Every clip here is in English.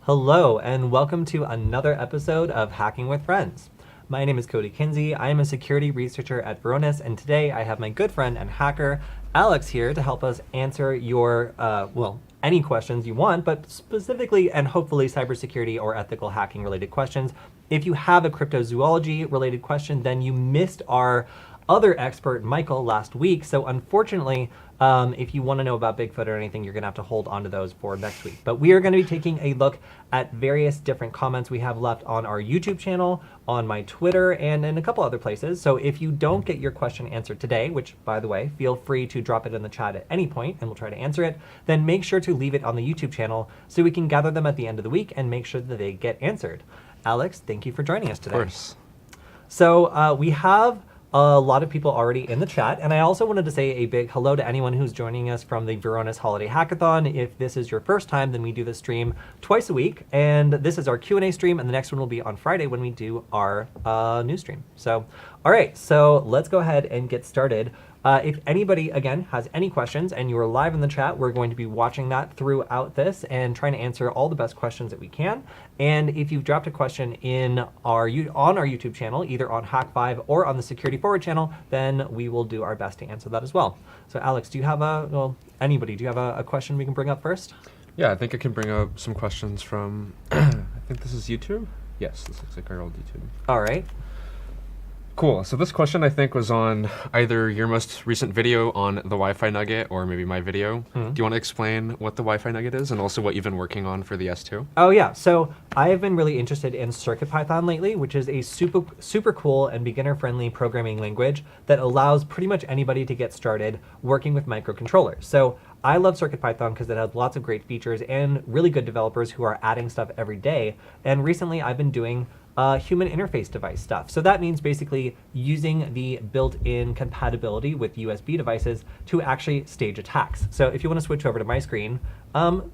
Hello, and welcome to another episode of Hacking with Friends. My name is Kody Kinsey. I am a security researcher at Varonis, and today I have my good friend and hacker, Alex, here to help us answer your, any questions you want, but specifically and hopefully cybersecurity or ethical hacking related questions. If you have a cryptozoology related question, then you missed our other expert, Michael, last week. So unfortunately, if you want to know about Bigfoot or anything, you're going to have to hold on to those for next week. But we are going to be taking a look at various different comments we have left on our YouTube channel, on my Twitter, and in a couple other places. So if you don't get your question answered today, which, by the way, feel free to drop it in the chat at any point and we'll try to answer it, then make sure to leave it on the YouTube channel so we can gather them at the end of the week and make sure that they get answered. Alex, thank you for joining us today. Of course. So we have a lot of people already in the chat, and I also wanted to say a big hello to anyone who's joining us from the Varonis Holiday Hackathon. If this is your first time, then we do this stream twice a week, and this is our Q&A stream, and the next one will be on Friday when we do our news stream. So, all right, so let's go ahead and get started. If anybody, again, has any questions and you are live in the chat, we're going to be watching that throughout this and trying to answer all the best questions that we can. And if you've dropped a question on our YouTube channel, either on Hack5 or on the SecurityFWD channel, then we will do our best to answer that as well. So Alex, do you have anybody, do you have a question we can bring up first? Yeah, I think I can bring up some questions from, I think this is YouTube? Yes, this looks like our old YouTube. All right. Cool, so this question I think was on either your most recent video on the Wi-Fi Nugget or maybe my video. Do you want to explain what the Wi-Fi Nugget is and also what you've been working on for the S2? Oh yeah, so I have been really interested in CircuitPython lately, which is a super cool and beginner-friendly programming language that allows pretty much anybody to get started working with microcontrollers. So I love CircuitPython because it has lots of great features and really good developers who are adding stuff every day. And recently I've been doing human interface device stuff. So that means basically using the built-in compatibility with USB devices to actually stage attacks. So if you want to switch over to my screen,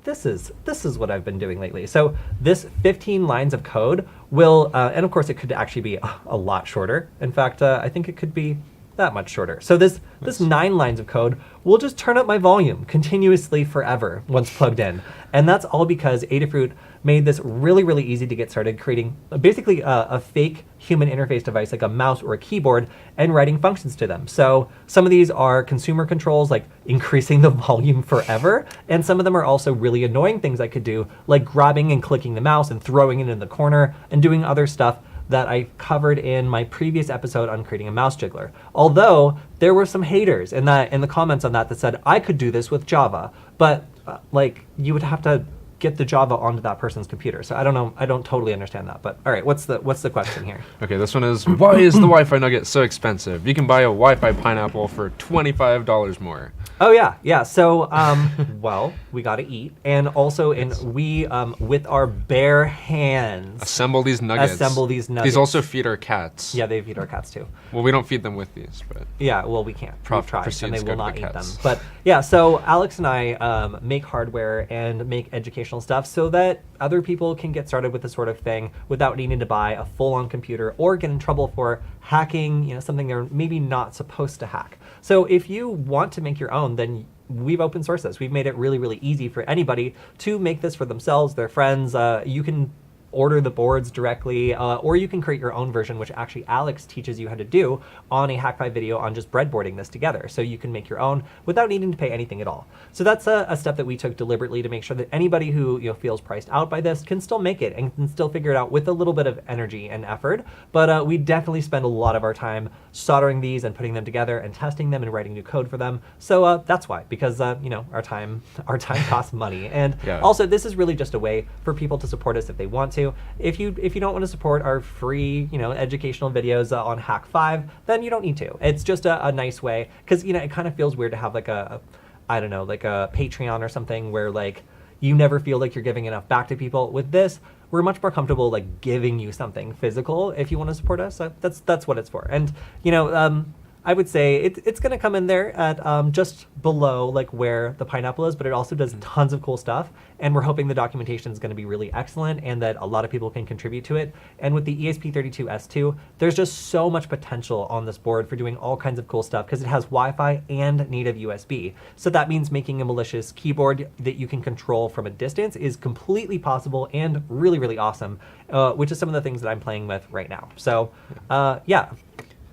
this is what I've been doing lately. So this 15 lines of code will, and of course it could actually be a lot shorter. In fact, I think it could be that much shorter. So this 9 lines of code will just turn up my volume continuously forever once plugged in. And that's all because Adafruit made this really easy to get started creating basically a fake human interface device like a mouse or a keyboard and writing functions to them. So some of these are consumer controls like increasing the volume forever, and some of them are also really annoying things I could do like grabbing and clicking the mouse and throwing it in the corner and doing other stuff that I covered in my previous episode on creating a mouse jiggler. Although there were some haters in the comments on that said I could do this with Java, but like you would have to get the Java onto that person's computer. So I don't know, I don't totally understand that. But all right, what's the question here? Okay, this one is, why is the Wi-Fi Nugget so expensive? You can buy a Wi-Fi pineapple for $25 more. Oh yeah. So well, we got to eat, and also we with our bare hands assemble these nuggets. These also feed our cats. Yeah, they feed our cats too. Well, we don't feed them with these, but yeah, well we can't. We've tried, and they will not eat them. Cats. But yeah, so Alex and I make hardware and make educational stuff so that other people can get started with this sort of thing without needing to buy a full-on computer or get in trouble for hacking, something they're maybe not supposed to hack. So if you want to make your own, then we've open sourced this. We've made it really easy for anybody to make this for themselves, their friends. You can order the boards directly, or you can create your own version, which actually Alex teaches you how to do on a Hack5 video on just breadboarding this together. So you can make your own without needing to pay anything at all. So that's a step that we took deliberately to make sure that anybody who feels priced out by this can still make it and can still figure it out with a little bit of energy and effort. But we definitely spend a lot of our time soldering these and putting them together and testing them and writing new code for them. So that's why, because our time costs money. And yeah. Also this is really just a way for people to support us if they want to. If you don't want to support our free educational videos on Hack5, then you don't need to. It's just a nice way, because it kind of feels weird to have like a Patreon or something where like you never feel like you're giving enough back to people. With this, we're much more comfortable like giving you something physical if you want to support us. So that's what it's for. And I would say it's going to come in there at just below like where the pineapple is, but it also does tons of cool stuff. And we're hoping the documentation is going to be really excellent and that a lot of people can contribute to it. And with the ESP32S2, there's just so much potential on this board for doing all kinds of cool stuff because it has Wi-Fi and native USB. So that means making a malicious keyboard that you can control from a distance is completely possible and really, really awesome, which is some of the things that I'm playing with right now. So yeah.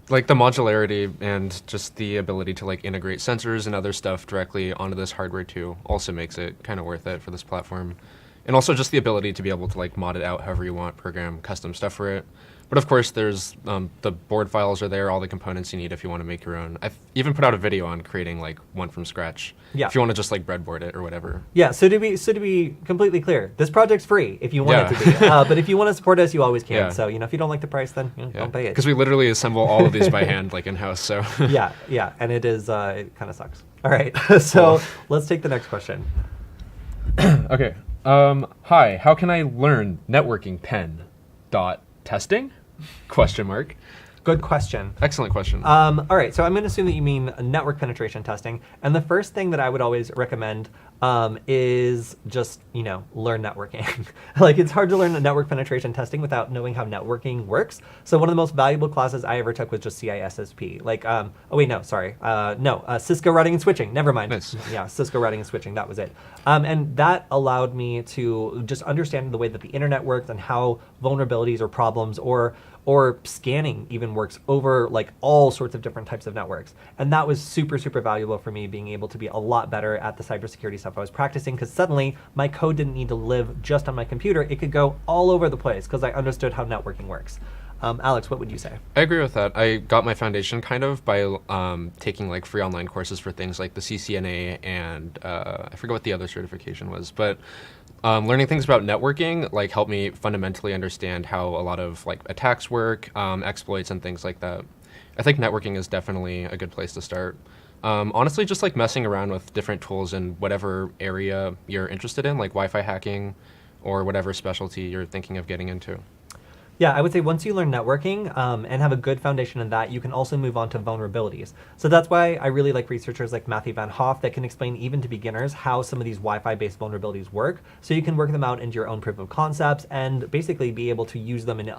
Like the modularity and just the ability to like integrate sensors and other stuff directly onto this hardware too also makes it kind of worth it for this platform. And also just the ability to be able to like mod it out however you want, program custom stuff for it. But of course there's the board files are there, all the components you need if you want to make your own. I've even put out a video on creating like one from scratch. Yeah. If you want to just like breadboard it or whatever. Yeah, so to be completely clear, this project's free if you want it to be. But if you want to support us, you always can. Yeah. So, if you don't like the price, then don't pay it. Because we literally assemble all of these by hand, like in-house, so. Yeah, and it is, it kind of sucks. All right, so let's take the next question. Okay. Hi, how can I learn networking pen? Testing? Question mark. Good question. Excellent question. All right, so I'm going to assume that you mean network penetration testing. And the first thing that I would always recommend is just, learn networking. Like, it's hard to learn network penetration testing without knowing how networking works. So one of the most valuable classes I ever took was just CISSP. Like, Cisco routing and switching. Never mind. Nice. Yeah, Cisco routing and switching. That was it. And that allowed me to just understand the way that the internet works and how vulnerabilities or problems or scanning even works over like all sorts of different types of networks. And that was super, super valuable for me being able to be a lot better at the cybersecurity stuff I was practicing because suddenly my code didn't need to live just on my computer. It could go all over the place because I understood how networking works. Alex, what would you say? I agree with that. I got my foundation kind of by taking like free online courses for things like the CCNA and I forget what the other certification was, but learning things about networking like helped me fundamentally understand how a lot of like attacks work, exploits and things like that. I think networking is definitely a good place to start. Honestly, just like messing around with different tools in whatever area you're interested in, like Wi-Fi hacking or whatever specialty you're thinking of getting into. Yeah, I would say once you learn networking and have a good foundation in that, you can also move on to vulnerabilities. So that's why I really like researchers like Matthew Van Hoff that can explain even to beginners how some of these Wi-Fi based vulnerabilities work. So you can work them out into your own proof of concepts and basically be able to use them in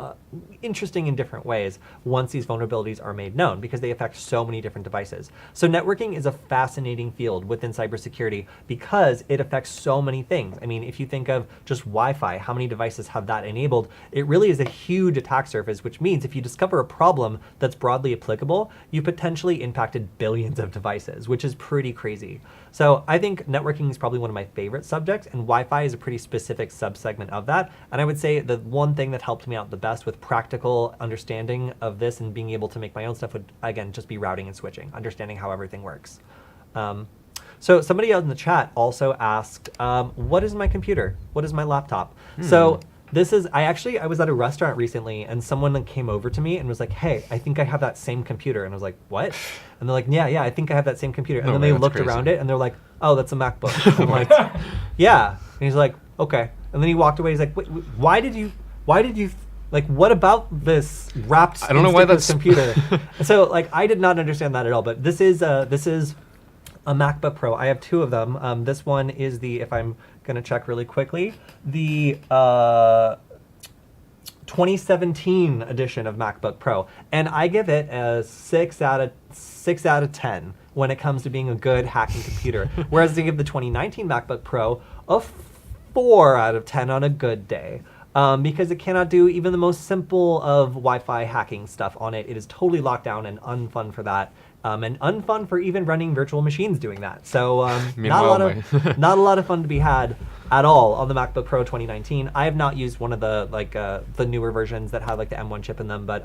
interesting and different ways once these vulnerabilities are made known because they affect so many different devices. So networking is a fascinating field within cybersecurity because it affects so many things. I mean, if you think of just Wi-Fi, how many devices have that enabled? It really is a huge attack surface, which means if you discover a problem that's broadly applicable, you potentially impacted billions of devices, which is pretty crazy. So I think networking is probably one of my favorite subjects, and Wi-Fi is a pretty specific subsegment of that. And I would say the one thing that helped me out the best with practical understanding of this and being able to make my own stuff would, again, just be routing and switching, understanding how everything works. So somebody else in the chat also asked, what is my computer? What is my laptop? So this is, I was at a restaurant recently and someone came over to me and was like, hey, I think I have that same computer. And I was like, what? And they're like, yeah, I think I have that same computer. And then they looked around it and they're like, oh, that's a MacBook. I'm like, yeah. And he's like, okay. And then he walked away. He's like, wait, why did you, like, what about this wrapped I don't know why that's computer? So like, I did not understand that at all, but this is a MacBook Pro. I have two of them. This one is the, if I'm going to check really quickly, the 2017 edition of MacBook Pro. And I give it a 6 out of 10 when it comes to being a good hacking computer. Whereas I give the 2019 MacBook Pro a 4 out of 10 on a good day. Because it cannot do even the most simple of Wi-Fi hacking stuff on it. It is totally locked down and unfun for that. And unfun for even running virtual machines doing that. So not a lot of fun to be had at all on the MacBook Pro 2019. I have not used one of the the newer versions that have like the M1 chip in them, but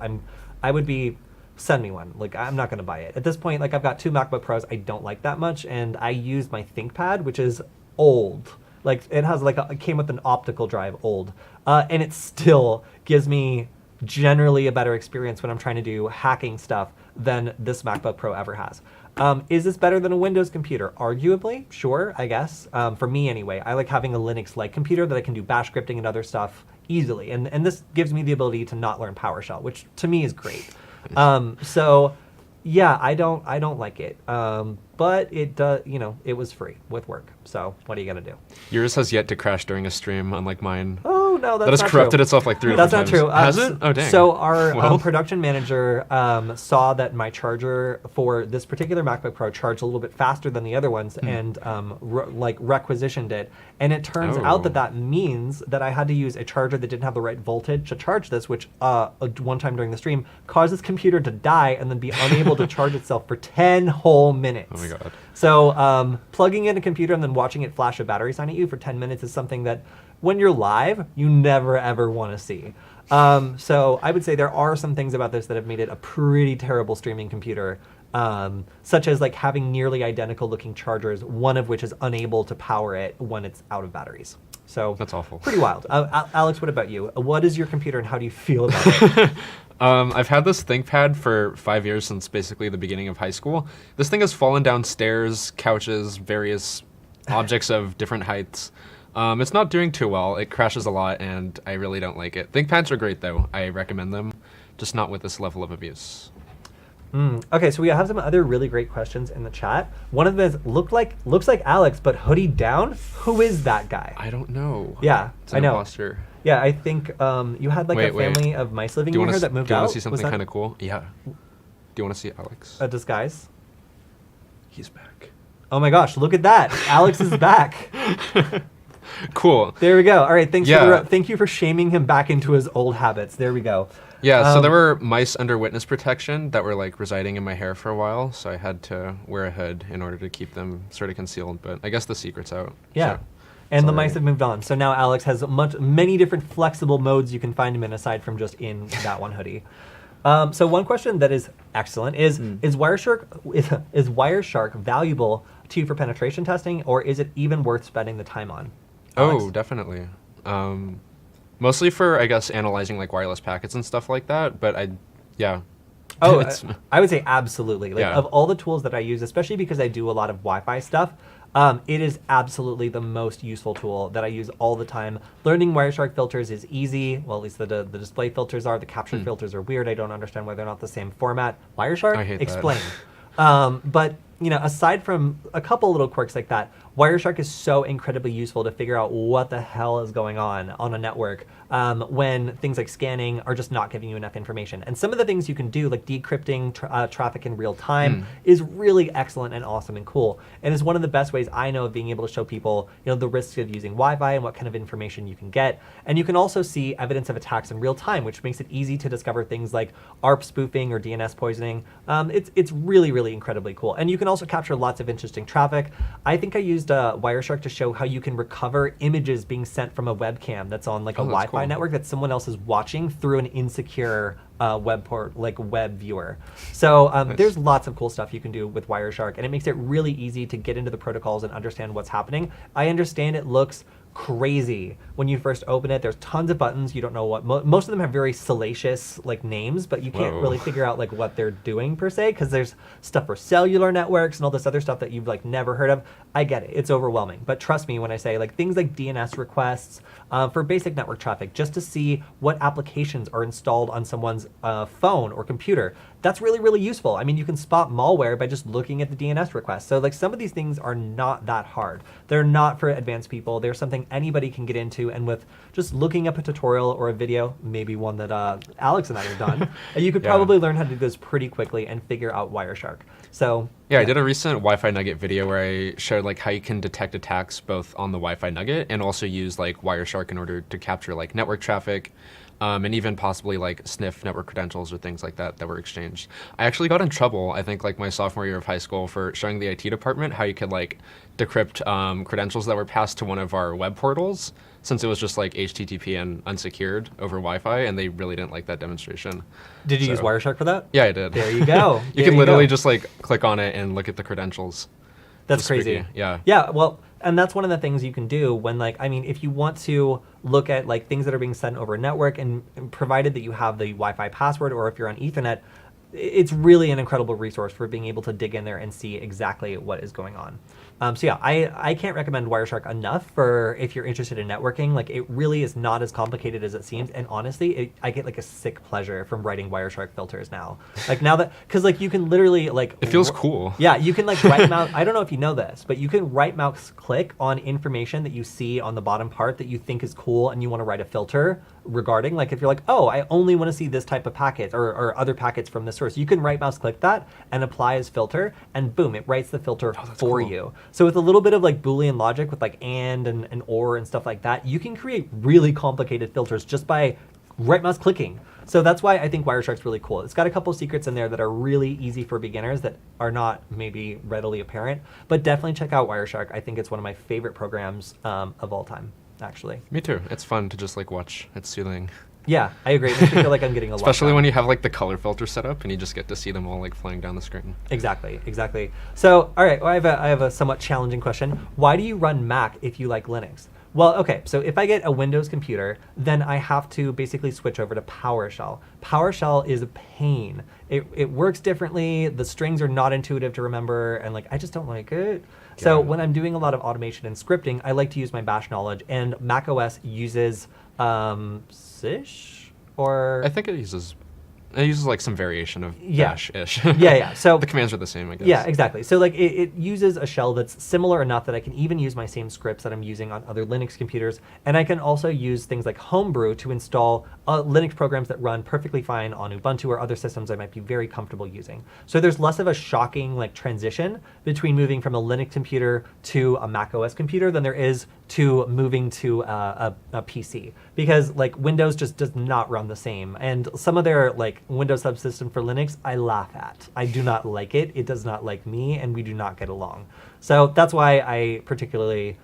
send me one. Like, I'm not going to buy it. At this point, like, I've got two MacBook Pros I don't like that much, and I use my ThinkPad, which is old. Like, it has it came with an optical drive, old. And it still gives me generally a better experience when I'm trying to do hacking stuff than this MacBook Pro ever has. Is this better than a Windows computer? Arguably, sure, I guess. For me anyway, I like having a Linux-like computer that I can do bash scripting and other stuff easily. And this gives me the ability to not learn PowerShell, which to me is great. So Yeah, I don't like it. But it does, it was free with work. So what are you gonna do? Yours has yet to crash during a stream, unlike mine. Oh no, that's That has not corrupted true. itself like 3 That's different not times. true. Has it? Oh dang. So our Well. production manager saw that my charger for this particular MacBook Pro charged a little bit faster than the other ones, and requisitioned it. And it turns out that Oh. that means that I had to use a charger that didn't have the right voltage to charge this, which one time during the stream caused this computer to die and then be unable to charge itself for 10 whole minutes. Oh my god. So plugging in a computer and then watching it flash a battery sign at you for 10 minutes is something that when you're live, you never ever want to see. So I would say there are some things about this that have made it a pretty terrible streaming computer, such as like having nearly identical looking chargers, one of which is unable to power it when it's out of batteries. So That's awful. Pretty wild. Alex, what about you? What is your computer and how do you feel about it? I've had this ThinkPad for 5 years, since basically the beginning of high school. This thing has fallen down stairs, couches, various objects of different heights. It's not doing too well. It crashes a lot, and I really don't like it. ThinkPads are great, though. I recommend them, just not with this level of abuse. Okay, so we have some other really great questions in the chat. One of them is looks like Alex, but hoodie down. Who is that guy? I don't know. Yeah, It's I an know. imposter. Yeah, I think you had like Wait, a family of mice living Do you in want here to that moved do you out. want to see Was something that kind of cool? Yeah. Do you want to see Alex? a disguise? He's back. Oh my gosh, look at that! Alex is back. Cool. There we go. All right, thank Yeah. you for shaming him back into his old habits. There we go. Yeah, so there were mice under witness protection that were like residing in my hair for a while, so I had to wear a hood in order to keep them sort of concealed, but I guess the secret's out. Yeah. So, And the sorry. mice have moved on. So now Alex has many different flexible modes you can find him in aside from just in that one hoodie. So one question that is excellent is Wireshark valuable to you for penetration testing, or is it even worth spending the time on? Alex? Oh, definitely. Mostly for, I guess, analyzing like wireless packets and stuff like that, but yeah. Oh, It's- I would say absolutely. Like Yeah. of all the tools that I use, especially because I do a lot of Wi-Fi stuff, it is absolutely the most useful tool that I use all the time. Learning Wireshark filters is easy. Well, at least the display filters are. The capture filters are weird. I don't understand why they're not the same format. Wireshark? I hate that. Explain. But aside from a couple little quirks like that, Wireshark is so incredibly useful to figure out what the hell is going on a network when things like scanning are just not giving you enough information. And some of the things you can do, like decrypting traffic in real time, is really excellent and awesome and cool. And is one of the best ways I know of being able to show people, the risks of using Wi-Fi and what kind of information you can get. And you can also see evidence of attacks in real time, which makes it easy to discover things like ARP spoofing or DNS poisoning. It's really, really incredibly cool. And you can also capture lots of interesting traffic. I think I used Wireshark to show how you can recover images being sent from a webcam that's on like a Oh, that's Wi-Fi cool. network that someone else is watching through an insecure web viewer. So there's lots of cool stuff you can do with Wireshark, and it makes it really easy to get into the protocols and understand what's happening. I understand it looks crazy when you first open it. There's tons of buttons. You don't know what most of them have very salacious like names, but you can't Whoa. really figure out like what they're doing per se, because there's stuff for cellular networks and all this other stuff that you've like never heard of. I get it, it's overwhelming, but trust me when I say like things like DNS requests for basic network traffic, just to see what applications are installed on someone's phone or computer. That's really, really useful. I mean, you can spot malware by just looking at the DNS request. So like some of these things are not that hard. They're not for advanced people. They're something anybody can get into, and with just looking up a tutorial or a video, maybe one that Alex and I have done, you could Yeah. probably learn how to do this pretty quickly and figure out Wireshark. So Yeah, I did a recent Wi-Fi Nugget video where I showed like how you can detect attacks both on the Wi-Fi Nugget and also use like Wireshark in order to capture like network traffic, and even possibly like sniff network credentials or things like that were exchanged. I actually got in trouble, I think like my sophomore year of high school, for showing the IT department how you could like decrypt credentials that were passed to one of our web portals, since it was just like HTTP and unsecured over Wi-Fi, and they really didn't like that demonstration. did you use So- Wireshark for that? Yeah, I did. There you go. You There can literally go. just like click on it and look at the credentials. That's Just crazy. spooky, yeah. Yeah, well, and that's one of the things you can do when, like, I mean, if you want to look at, like, things that are being sent over a network, and provided that you have the Wi-Fi password, or if you're on Ethernet, it's really an incredible resource for being able to dig in there and see exactly what is going on. So yeah, I can't recommend Wireshark enough for if you're interested in networking. Like, it really is not as complicated as it seems. And honestly, I get like a sick pleasure from writing Wireshark filters now. Like, now that, because like you can literally like... It feels cool. Yeah, you can like right mouse, I don't know if you know this, but you can right mouse click on information that you see on the bottom part that you think is cool and you want to write a filter regarding. Like, if you're like, oh, I only want to see this type of packet or other packets from this source, you can right mouse click that and apply as filter, and boom, it writes the filter for you. So with a little bit of like Boolean logic with like and or and stuff like that, you can create really complicated filters just by right mouse clicking. So that's why I think Wireshark's really cool. It's got a couple secrets in there that are really easy for beginners that are not maybe readily apparent, but definitely check out Wireshark. I think it's one of my favorite programs of all time, actually. Me too. It's fun to just like watch. It's soothing. Yeah, I agree. It makes me feel like I'm getting a lot Especially done. when you have like the color filter set up and you just get to see them all like flying down the screen. Exactly. So, all right, well, I have a somewhat challenging question. Why do you run Mac if you like Linux? Well, okay, so if I get a Windows computer, then I have to basically switch over to PowerShell. PowerShell is a pain. It works differently. The strings are not intuitive to remember, and like I just don't like it. So when I'm doing a lot of automation and scripting, I like to use my bash knowledge, and macOS uses Sish, or I think it uses like some variation of bash-ish. Yeah. So the commands are the same, I guess. Yeah, exactly. So like it uses a shell that's similar enough that I can even use my same scripts that I'm using on other Linux computers, and I can also use things like Homebrew to install Linux programs that run perfectly fine on Ubuntu or other systems I might be very comfortable using. So there's less of a shocking like transition between moving from a Linux computer to a Mac OS computer than there is to moving to a PC, because like Windows just does not run the same, and some of their like Windows subsystem for Linux I laugh at. I do not like it. It does not like me, and we do not get along. So that's why I particularly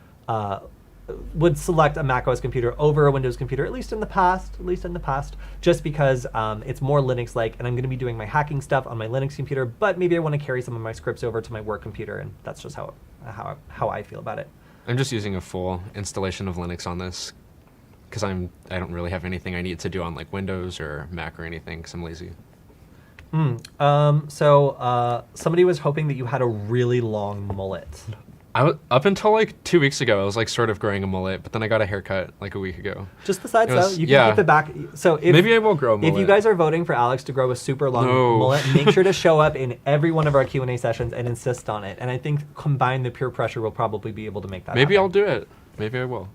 would select a macOS computer over a Windows computer, at least in the past, just because it's more Linux-like, and I'm going to be doing my hacking stuff on my Linux computer, but maybe I want to carry some of my scripts over to my work computer, and that's just how I feel about it. I'm just using a full installation of Linux on this because I don't really have anything I need to do on like Windows or Mac or anything because I'm lazy. So somebody was hoping that you had a really long mullet. Up until like 2 weeks ago, I was like sort of growing a mullet, but then I got a haircut like a week ago. Just the sides though. You can keep it back. So maybe I will grow a mullet. If you guys are voting for Alex to grow a super long mullet, make sure to show up in every one of our Q&A sessions and insist on it. And I think combined the peer pressure will probably be able to make that Maybe happen. I'll do it. Maybe I will.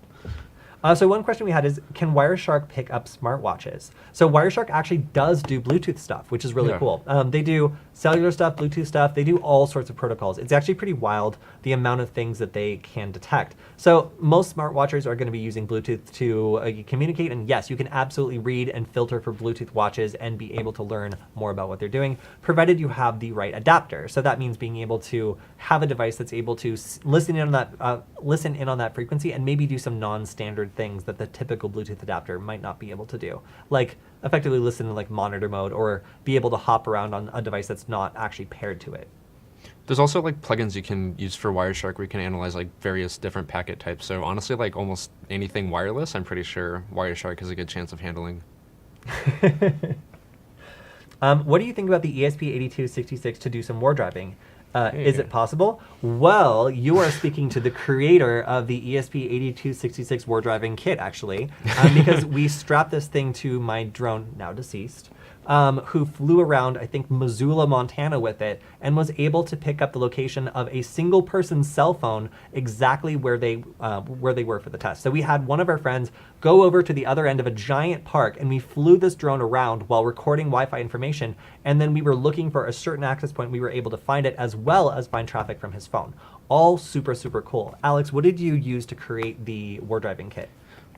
So one question we had is, can Wireshark pick up smartwatches? So Wireshark actually does do Bluetooth stuff, which is really cool. They do cellular stuff, Bluetooth stuff. They do all sorts of protocols. It's actually pretty wild the amount of things that they can detect. So most smartwatches are going to be using Bluetooth to communicate. And yes, you can absolutely read and filter for Bluetooth watches and be able to learn more about what they're doing, provided you have the right adapter. So that means being able to have a device that's able to listen in on that frequency and maybe do some non-standard things that the typical Bluetooth adapter might not be able to do, like effectively listen in like monitor mode or be able to hop around on a device that's not actually paired to it. There's also like plugins you can use for Wireshark where you can analyze like various different packet types. So honestly, like almost anything wireless, I'm pretty sure Wireshark has a good chance of handling. What do you think about the ESP8266 to do some wardriving? Is it possible? Well, you are speaking to the creator of the ESP8266 Wardriving kit, actually, because we strapped this thing to my drone, now deceased, who flew around, I think, Missoula, Montana with it, and was able to pick up the location of a single person's cell phone exactly where they were for the test. So we had one of our friends go over to the other end of a giant park, and we flew this drone around while recording Wi-Fi information, and then we were looking for a certain access point. We were able to find it as well as find traffic from his phone. All super, super cool. Alex, what did you use to create the Wardriving kit?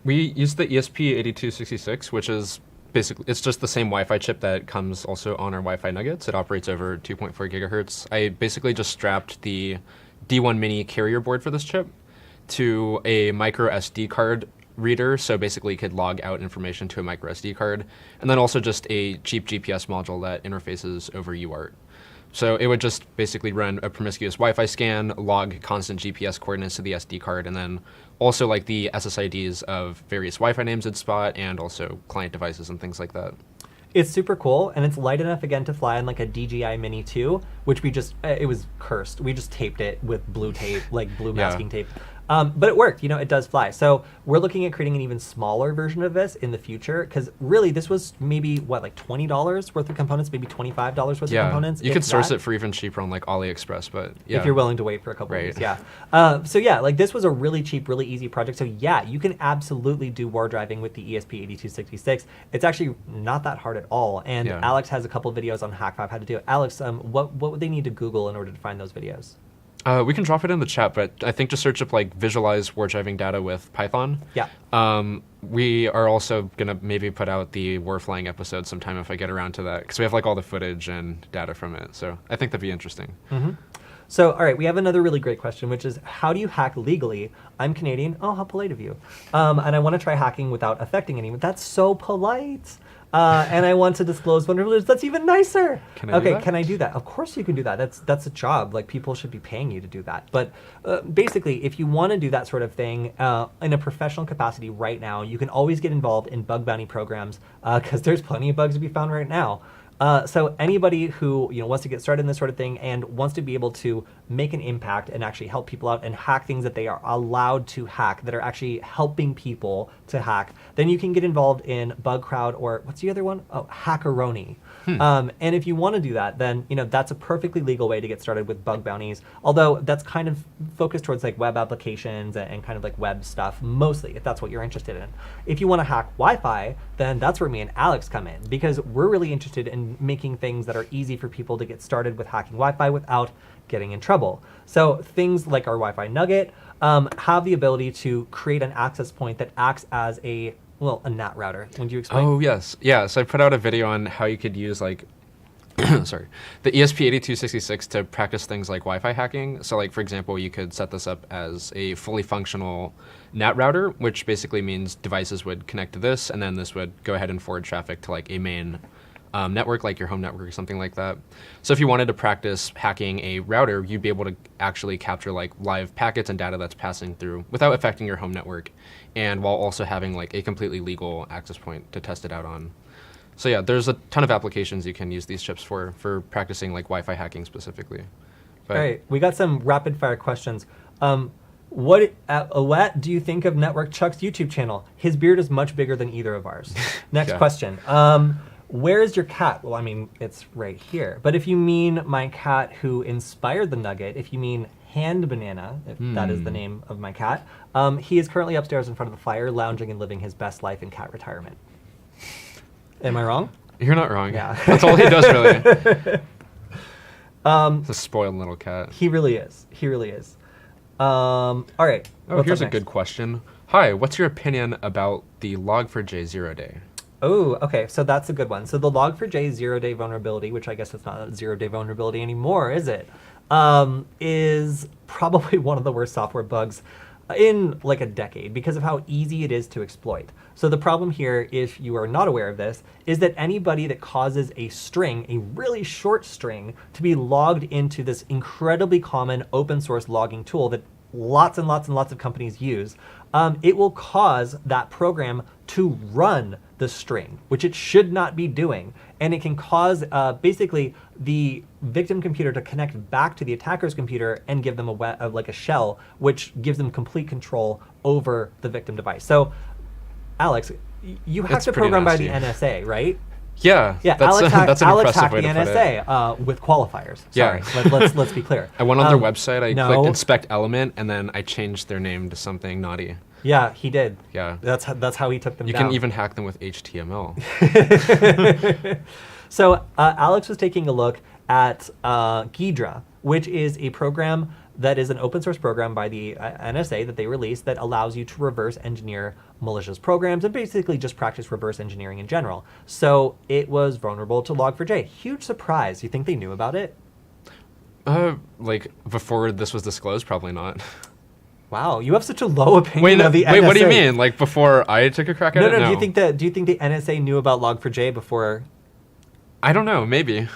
We used the ESP8266, which is basically, it's just the same Wi-Fi chip that comes also on our Wi-Fi Nuggets. It operates over 2.4 gigahertz. I basically just strapped the D1 Mini carrier board for this chip to a micro SD card reader, so basically you could log out information to a micro SD card, and then also just a cheap GPS module that interfaces over UART. So it would just basically run a promiscuous Wi-Fi scan, log constant GPS coordinates to the SD card, and then also like the SSIDs of various Wi-Fi names it'd spot, and also client devices and things like that. It's super cool, and it's light enough again to fly on like a DJI Mini 2, which we just, it was cursed. We just taped it with blue tape, like blue masking tape. But it worked, it does fly. So we're looking at creating an even smaller version of this in the future, because really this was maybe, like $20 worth of components, maybe $25 worth of components. You could source it for even cheaper on like AliExpress, but if you're willing to wait for a couple of weeks, so like this was a really cheap, really easy project. So yeah, you can absolutely do Wardriving with the ESP8266. It's actually not that hard at all. And Alex has a couple of videos on Hack5 how to do it. Alex, what would they need to Google in order to find those videos? We can drop it in the chat, but I think just search up like visualize Wardriving data with Python. Yeah. We are also gonna maybe put out the Warflying episode sometime if I get around to that, because we have like all the footage and data from it. So I think that'd be interesting. So, all right, we have another really great question, which is how do you hack legally? I'm Canadian. Oh, how polite of you. And I want to try hacking without affecting anyone. That's so polite. And I want to disclose vulnerabilities. That's even nicer. Can I do that? Can I do that? Of course you can do that. That's a job. Like, people should be paying you to do that. But basically, if you want to do that sort of thing in a professional capacity right now, you can always get involved in bug bounty programs because there's plenty of bugs to be found right now. So anybody who wants to get started in this sort of thing and wants to be able to make an impact and actually help people out and hack things that they are allowed to hack, that are actually helping people to hack, then you can get involved in BugCrowd, or what's the other one? Oh, Hackeroni. And if you want to do that, then that's a perfectly legal way to get started with bug bounties. Although that's kind of focused towards like web applications and kind of like web stuff mostly, if that's what you're interested in. If you want to hack Wi-Fi, then that's where me and Alex come in, because we're really interested in making things that are easy for people to get started with hacking Wi-Fi without getting in trouble. So things like our Wi-Fi Nugget have the ability to create an access point that acts as a NAT router. Would you explain? Oh, yes. Yeah, so I put out a video on how you could use like, sorry, the ESP8266 to practice things like Wi-Fi hacking. So like, for example, you could set this up as a fully functional NAT router, which basically means devices would connect to this, and then this would go ahead and forward traffic to like a main network, like your home network or something like that. So if you wanted to practice hacking a router, you'd be able to actually capture like live packets and data that's passing through without affecting your home network, and while also having like a completely legal access point to test it out on. So yeah, there's a ton of applications you can use these chips for practicing like Wi-Fi hacking specifically. But all right, we got some rapid fire questions. What do you think of Network Chuck's YouTube channel? His beard is much bigger than either of ours. Next question. Where is your cat? Well, I mean, it's right here. But if you mean my cat who inspired the Nugget, if you mean Hand Banana, if that is the name of my cat, he is currently upstairs in front of the fire, lounging and living his best life in cat retirement. Am I wrong? You're not wrong. Yeah. That's all he does, really. It's a spoiled little cat. He really is. He really is. All right. Oh, here's a good question. Hi, what's your opinion about the Log4j 0-day? Oh, okay. So that's a good one. So the Log4j 0-day vulnerability, which I guess it's not a 0-day vulnerability anymore, is it? Is probably one of the worst software bugs in like a decade because of how easy it is to exploit. So the problem here, if you are not aware of this, is that anybody that causes a string, a really short string, to be logged into this incredibly common open source logging tool that lots and lots and lots of companies use, it will cause that program to run the string, which it should not be doing. And it can cause basically the victim computer to connect back to the attacker's computer and give them like a shell, which gives them complete control over the victim device. So, Alex, you hacked a program by the NSA, right? Yeah, yeah. That's an Alex impressive hacked way the to put NSA with qualifiers. Sorry, Yeah. let's be clear. I went on their website, I clicked inspect element, and then I changed their name to something naughty. Yeah, he did. Yeah. That's how he took them down. You can even hack them with HTML. So Alex was taking a look at Ghidra, which is a program that is an open source program by the NSA that they released that allows you to reverse engineer malicious programs and basically just practice reverse engineering in general. So it was vulnerable to Log4j. Huge surprise. You think they knew about it? Like before this was disclosed, probably not. Wow, you have such a low opinion of the NSA. Wait, what do you mean? Like before I took a crack at it? No. Do you think the NSA knew about Log4j before? I don't know. Maybe.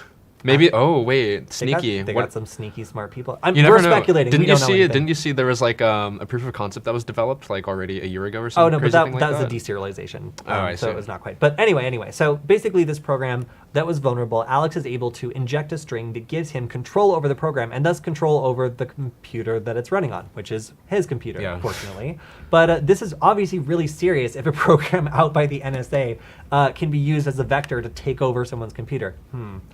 Maybe. Oh wait, They got, sneaky. they What? got some sneaky smart people. You never We're know. speculating. Didn't we you don't know see? anything. Didn't you see there was like a proof of concept that was developed like already a year ago or Oh something? no, but crazy that, thing like that was a that? deserialization. I So see. it was not quite. But anyway. So basically, this program that was vulnerable, Alex is able to inject a string that gives him control over the program and thus control over the computer that it's running on, which is his computer, Yeah. fortunately. But this is obviously really serious if a program out by the NSA can be used as a vector to take over someone's computer.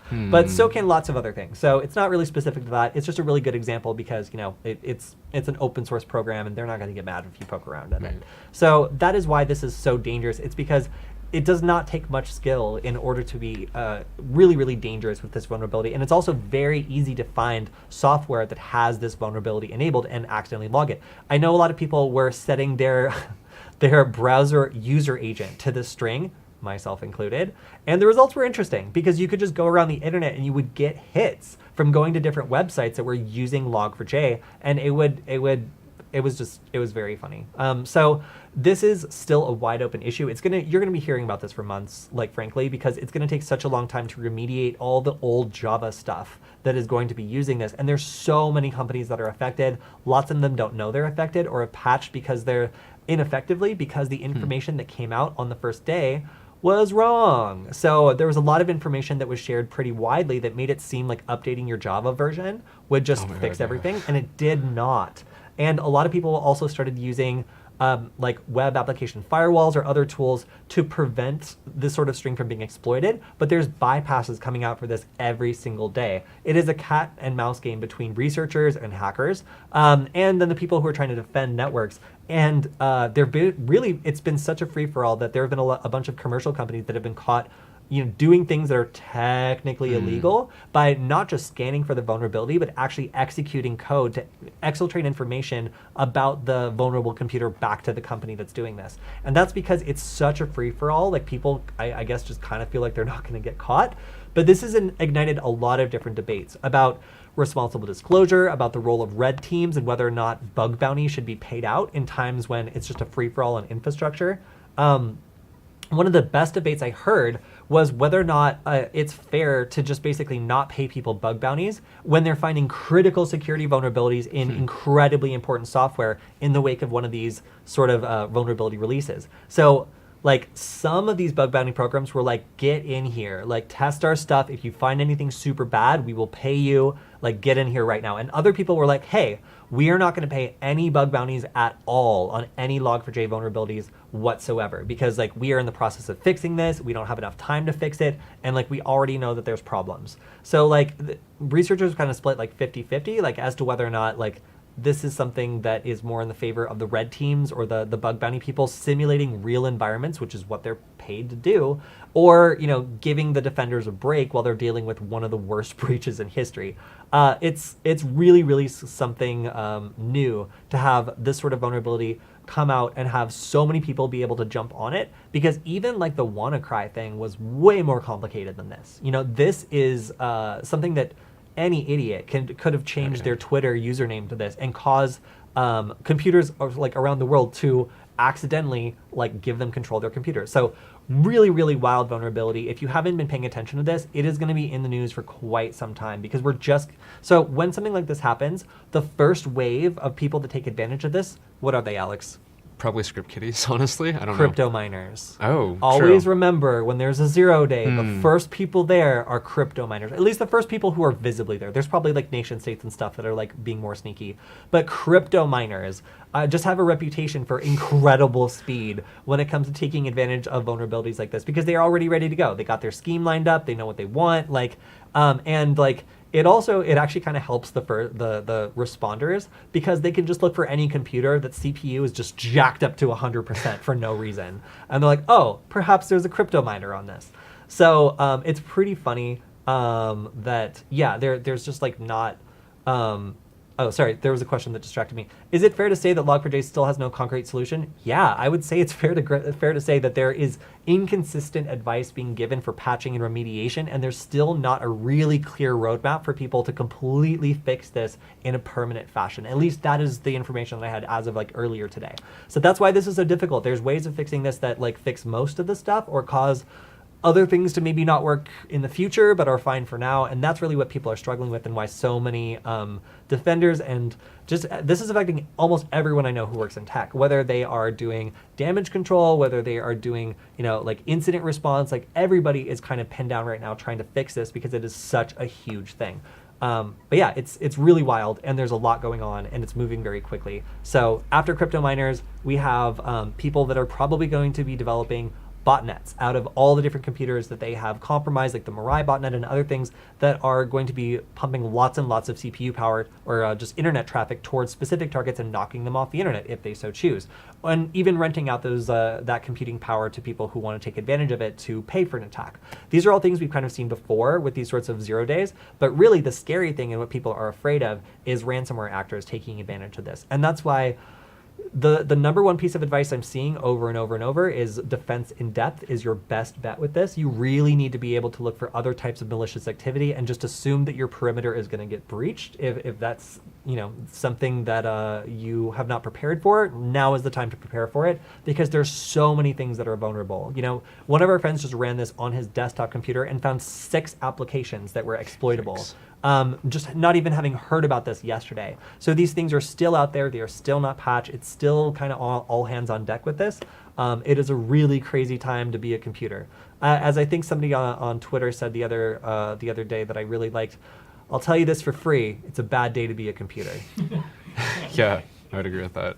But so can lots of other things. So it's not really specific to that. It's just a really good example because it's an open source program and they're not going to get mad if you poke around in it. So that is why this is so dangerous. It's because it does not take much skill in order to be really, really dangerous with this vulnerability. And it's also very easy to find software that has this vulnerability enabled and accidentally log it. I know a lot of people were setting their browser user agent to this string, myself included, and the results were interesting because you could just go around the internet and you would get hits from going to different websites that were using log4j, and it was very funny. So this is still a wide open issue. You're gonna be hearing about this for months, like frankly, because it's gonna take such a long time to remediate all the old Java stuff that is going to be using this. And there's so many companies that are affected. Lots of them don't know they're affected or have patched because they're ineffectively because the information that came out on the first day was wrong. So there was a lot of information that was shared pretty widely that made it seem like updating your Java version would just fix everything, and it did not. And a lot of people also started using like web application firewalls or other tools to prevent this sort of string from being exploited, but there's bypasses coming out for this every single day. It is a cat and mouse game between researchers and hackers, and then the people who are trying to defend networks. And it's been such a free-for-all that there have been a bunch of commercial companies that have been caught doing things that are technically illegal by not just scanning for the vulnerability, but actually executing code to exfiltrate information about the vulnerable computer back to the company that's doing this. And that's because it's such a free-for-all. Like people, I guess, just kind of feel like they're not going to get caught. But this has ignited a lot of different debates about responsible disclosure, about the role of red teams and whether or not bug bounties should be paid out in times when it's just a free-for-all on infrastructure. One of the best debates I heard was whether or not it's fair to just basically not pay people bug bounties when they're finding critical security vulnerabilities in incredibly important software in the wake of one of these sort of vulnerability releases. So like some of these bug bounty programs were like, get in here, like test our stuff. If you find anything super bad, we will pay you, like get in here right now. And other people were like, hey, we are not going to pay any bug bounties at all on any log4j vulnerabilities whatsoever, because like we are in the process of fixing this. We don't have enough time to fix it. And like we already know that there's problems. So like researchers kind of split like 50-50, like as to whether or not like this is something that is more in the favor of the red teams or the bug bounty people simulating real environments, which is what they're paid to do, or giving the defenders a break while they're dealing with one of the worst breaches in history. It's really, really something new to have this sort of vulnerability come out and have so many people be able to jump on it, because even like the WannaCry thing was way more complicated than this. This is something that any idiot could have changed their Twitter username to this and cause computers like around the world to accidentally like give them control of their computer. So really, really wild vulnerability. If you haven't been paying attention to this, it is going to be in the news for quite some time, because so when something like this happens, the first wave of people that take advantage of this, what are they, Alex? Probably script kiddies, honestly. I don't know. Crypto miners. Oh, always true. Remember, when there's a 0 day, the first people there are crypto miners. At least the first people who are visibly there. There's probably like nation states and stuff that are like being more sneaky. But crypto miners just have a reputation for incredible speed when it comes to taking advantage of vulnerabilities like this, because they're already ready to go. They got their scheme lined up. They know what they want. It actually kind of helps the responders, because they can just look for any computer that CPU is just jacked up to 100% for no reason. And they're like, oh, perhaps there's a crypto miner on this. So it's pretty funny there's just like not... oh, sorry, there was a question that distracted me. Is it fair to say that Log4j still has no concrete solution? Yeah, I would say it's fair to say that there is inconsistent advice being given for patching and remediation, and there's still not a really clear roadmap for people to completely fix this in a permanent fashion. At least that is the information that I had as of like earlier today. So that's why this is so difficult. There's ways of fixing this that like fix most of the stuff or cause other things to maybe not work in the future, but are fine for now. And that's really what people are struggling with, and why so many defenders and just this is affecting almost everyone I know who works in tech, whether they are doing damage control, whether they are doing, like incident response, like everybody is kind of pinned down right now trying to fix this because it is such a huge thing. But yeah, it's really wild, and there's a lot going on, and it's moving very quickly. So after crypto miners, we have people that are probably going to be developing botnets out of all the different computers that they have compromised, like the Mirai botnet and other things that are going to be pumping lots and lots of CPU power or just internet traffic towards specific targets and knocking them off the internet if they so choose. And even renting out those that computing power to people who want to take advantage of it to pay for an attack. These are all things we've kind of seen before with these sorts of 0 days, but really the scary thing and what people are afraid of is ransomware actors taking advantage of this. And that's why the number one piece of advice I'm seeing over and over and over is defense in depth is your best bet with this. You really need to be able to look for other types of malicious activity and just assume that your perimeter is going to get breached. If that's something that you have not prepared for, now is the time to prepare for it, because there's so many things that are vulnerable. One of our friends just ran this on his desktop computer and found 6 applications that were exploitable. Just not even having heard about this yesterday. So these things are still out there. They are still not patched. It's still kind of all hands on deck with this. It is a really crazy time to be a computer. As I think somebody on Twitter said the other day that I really liked, I'll tell you this for free, it's a bad day to be a computer. Yeah, I would agree with that.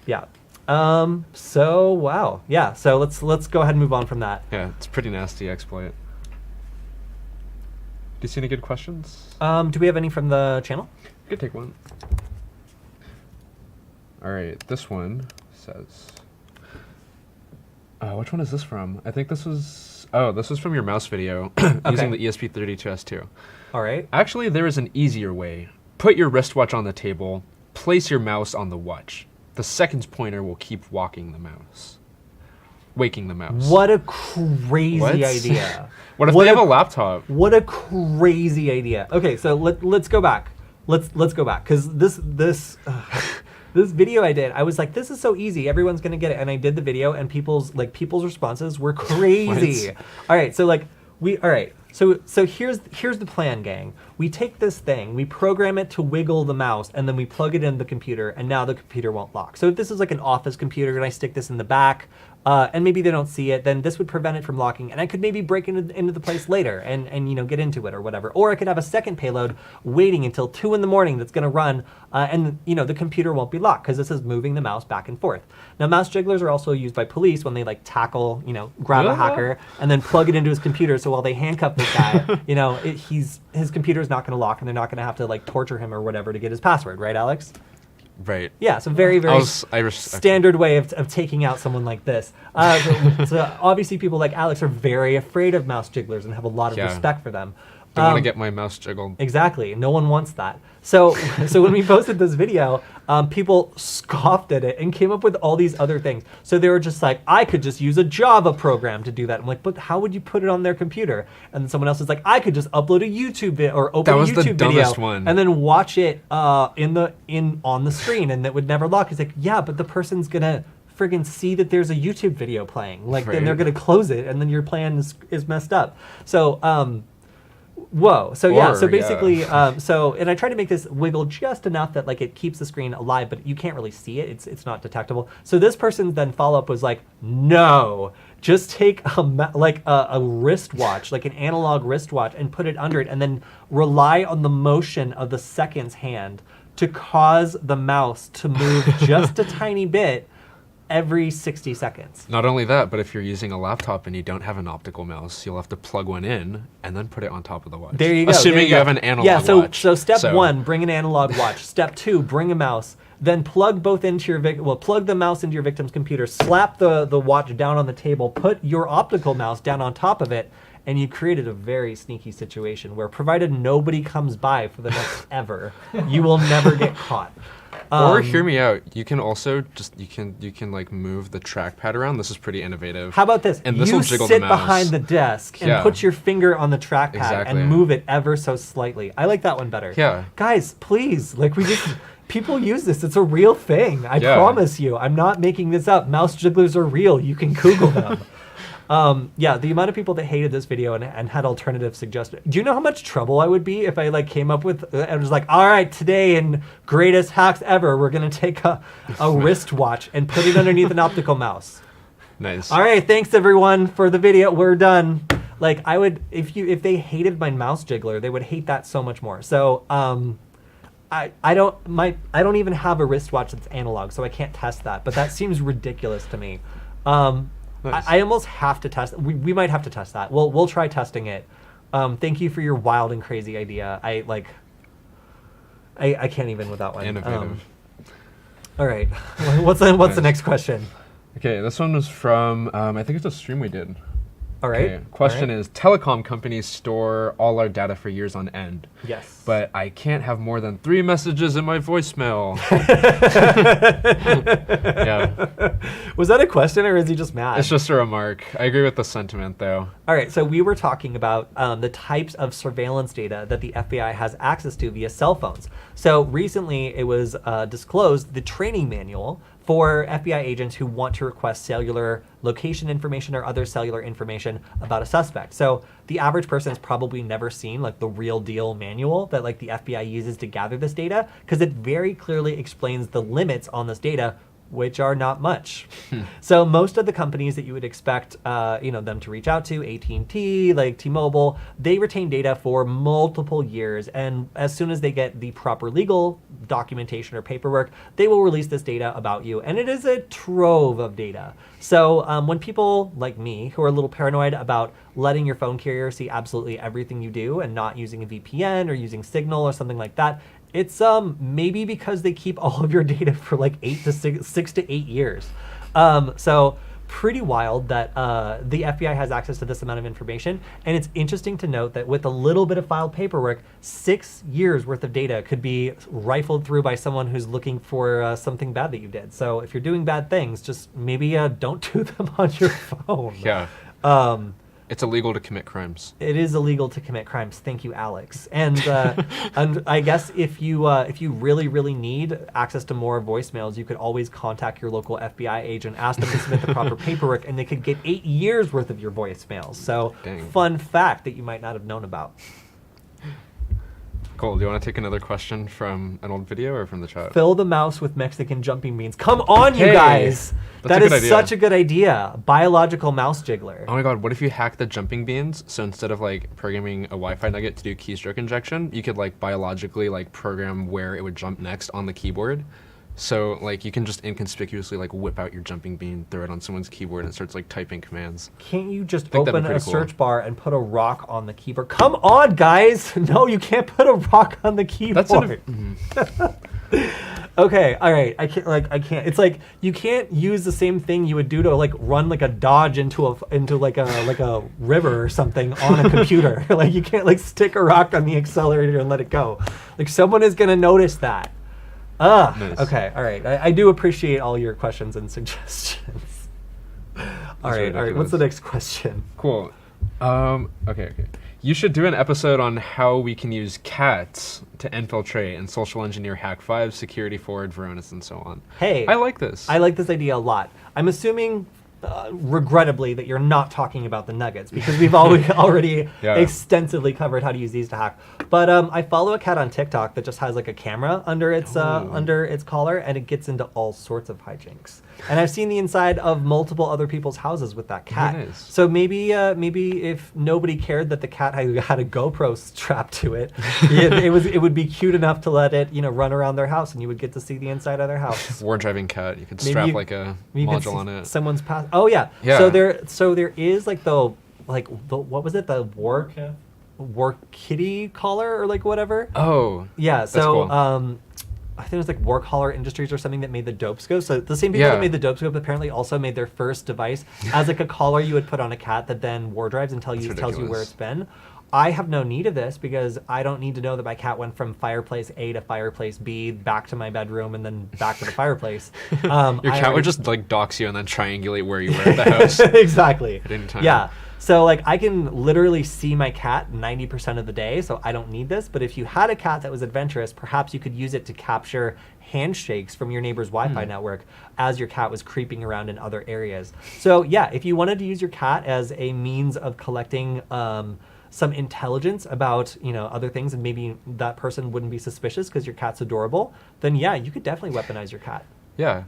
Yeah. So wow. Yeah. So let's go ahead and move on from that. Yeah, it's a pretty nasty exploit. Do you see any good questions? Do we have any from the channel? You could take one. All right, this one says, which one is this from? I think this was from your mouse video using the ESP32S2. All right. Actually, there is an easier way. Put your wristwatch on the table, place your mouse on the watch. The seconds pointer will keep waking the mouse. What a crazy idea. What if they have a laptop? What a crazy idea. Okay, so let's go back. Let's go back, because this video I did, I was like, this is so easy. Everyone's gonna get it, and I did the video, and people's responses were crazy. All right, so So here's the plan, gang. We take this thing, we program it to wiggle the mouse, and then we plug it in the computer, and now the computer won't lock. So if this is like an office computer and I stick this in the back, and maybe they don't see it, then this would prevent it from locking, and I could maybe break into the place later and get into it or whatever. Or I could have a second payload waiting until 2 in the morning that's gonna run, and the computer won't be locked because this is moving the mouse back and forth. Now, mouse jigglers are also used by police when they tackle, grab a hacker and then plug it into his computer. So while they handcuff this guy, his computer's not gonna lock, and they're not gonna have to torture him or whatever to get his password, right, Alex? Right. Yeah, so very, very standard way of taking out someone like this. So obviously people like Alex are very afraid of mouse jigglers and have a lot of respect for them. Don't want to get my mouse jiggled. Exactly. No one wants that. So when we posted this video, people scoffed at it and came up with all these other things. So they were just like, I could just use a Java program to do that. I'm like, but how would you put it on their computer? And then someone else is like, I could just upload a YouTube video or open a YouTube video. That was the dumbest one. And then watch it on the screen, and it would never lock. It's like, yeah, but the person's gonna friggin' see that there's a YouTube video playing. Then they're gonna close it, and then your plan is messed up. So whoa. So yeah, so basically, and I try to make this wiggle just enough that it keeps the screen alive, but you can't really see it. It's not detectable. So this person's then follow-up was like, no, just take a wristwatch, like an analog wristwatch, and put it under it, and then rely on the motion of the seconds hand to cause the mouse to move just a tiny bit every 60 seconds. Not only that, but if you're using a laptop and you don't have an optical mouse, you'll have to plug one in and then put it on top of the watch. There you go. Assuming you have an analog watch. So step 1, bring an analog watch. Step 2, bring a mouse. Then plug both into your plug the mouse into your victim's computer, slap the watch down on the table, put your optical mouse down on top of it, and you created a very sneaky situation where, provided nobody comes by for the next ever, you will never get caught. Or hear me out. You can also you can move the trackpad around. This is pretty innovative. How about this? And this will jiggle sit the mouse behind the desk and put your finger on the trackpad and move it ever so slightly. I like that one better. Yeah. Guys, please, people use this. It's a real thing. I promise you. I'm not making this up. Mouse jigglers are real. You can Google them. Yeah, the amount of people that hated this video and had alternative suggestions. Do you know how much trouble I would be if I like came up with and was like, all right, today in greatest hacks ever, we're gonna take a wristwatch and put it underneath an optical mouse. Nice. All right, thanks everyone for the video. We're done. Like I would, if they hated my mouse jiggler, they would hate that so much more. So I don't even have a wristwatch that's analog, so I can't test that. But that seems ridiculous to me. Nice. I almost have to test. We might have to test that. We'll try testing it. Thank you for your wild and crazy idea. I can't even with that one. Innovative. All right, what's the next question? Okay, this one was from I think it's a stream we did. All right. Okay, question is, telecom companies store all our data for years on end. Yes. But I can't have more than 3 messages in my voicemail. Yeah. Was that a question or is he just mad? It's just a remark. I agree with the sentiment, though. All right, so we were talking about the types of surveillance data that the FBI has access to via cell phones. So recently it was disclosed the training manual for FBI agents who want to request cellular location information or other cellular information about a suspect. So the average person has probably never seen like the real deal manual that like the FBI uses to gather this data, because it very clearly explains the limits on this data, which are not much. So most of the companies that you would expect them to reach out to, AT&T, like T-Mobile, they retain data for multiple years, and as soon as they get the proper legal documentation or paperwork, they will release this data about you, and it is a trove of data. So when people like me, who are a little paranoid about letting your phone carrier see absolutely everything you do and not using a VPN or using Signal or something like that, it's maybe because they keep all of your data for like 6 to 8 years. So pretty wild that the FBI has access to this amount of information. And it's interesting to note that with a little bit of filed paperwork, 6 years worth of data could be rifled through by someone who's looking for something bad that you did. So if you're doing bad things, just maybe don't do them on your phone. Yeah. It's illegal to commit crimes. It is illegal to commit crimes. Thank you, Alex. And and I guess if you really need access to more voicemails, you could always contact your local FBI agent, ask them to submit the proper paperwork, and they could get 8 years worth of your voicemails. So, Dang. Fun fact that you might not have known about. Cool. Do you want to take another question from an old video or from the chat? Fill the mouse with Mexican jumping beans. Come on, you Hey, guys! that's That a good is idea. such a good idea. Biological mouse jiggler. Oh my god, what if you hack the jumping beans? So instead of like programming a Wi-Fi nugget to do keystroke injection, you could like biologically like program where it would jump next on the keyboard. So like you can just inconspicuously like whip out your jumping bean, throw it on someone's keyboard, and it starts like typing commands. Can't you just think that'd open be a pretty cool. search bar and put a rock on the keyboard? Come on, guys! No, you can't put a rock on the keyboard. Okay, all right. I can't. It's like you can't use the same thing you would do to like run like a dodge into a river or something on a computer. Like you can't like stick a rock on the accelerator and let it go. Like someone is gonna notice that. Nice. Okay, all right. I do appreciate all your questions and suggestions. All right. What's the next question? Cool. Okay. You should do an episode on how we can use cats to infiltrate and social engineer Hack5, SecurityFWD, Varonis, and so on. Hey, I like this. I like this idea a lot. I'm assuming, regrettably, that you're not talking about the Nuggets because we've already Yeah. extensively covered how to use these to hack. But I follow a cat on TikTok that just has like a camera under its collar, and it gets into all sorts of hijinks. And I've seen the inside of multiple other people's houses with that cat. Nice. So maybe if nobody cared that the cat had a GoPro strapped to it, it would be cute enough to let it run around their house, and you would get to see the inside of their house. Wardriving cat. You could Maybe strap you- like a You can module see on it. Someone's past. Oh yeah. Yeah. So there is like the what was it, the war kitty collar or like whatever. Oh. Yeah. That's So cool. I think it was like War Collar Industries or something that made the dope scope. So the same people Yeah. that made the dope scope apparently also made their first device as like a collar you would put on a cat that then war drives and tells you where ridiculous. it's been. I have no need of this because I don't need to know that my cat went from fireplace A to fireplace B, back to my bedroom, and then back to the fireplace. Your cat would just like dox you and then triangulate where you were at the house. Exactly. At any time. Yeah. So like I can literally see my cat 90% of the day, so I don't need this. But if you had a cat that was adventurous, perhaps you could use it to capture handshakes from your neighbor's Wi-Fi network as your cat was creeping around in other areas. So yeah, if you wanted to use your cat as a means of collecting some intelligence about, you know, other things, and maybe that person wouldn't be suspicious because your cat's adorable, then yeah, you could definitely weaponize your cat. Yeah.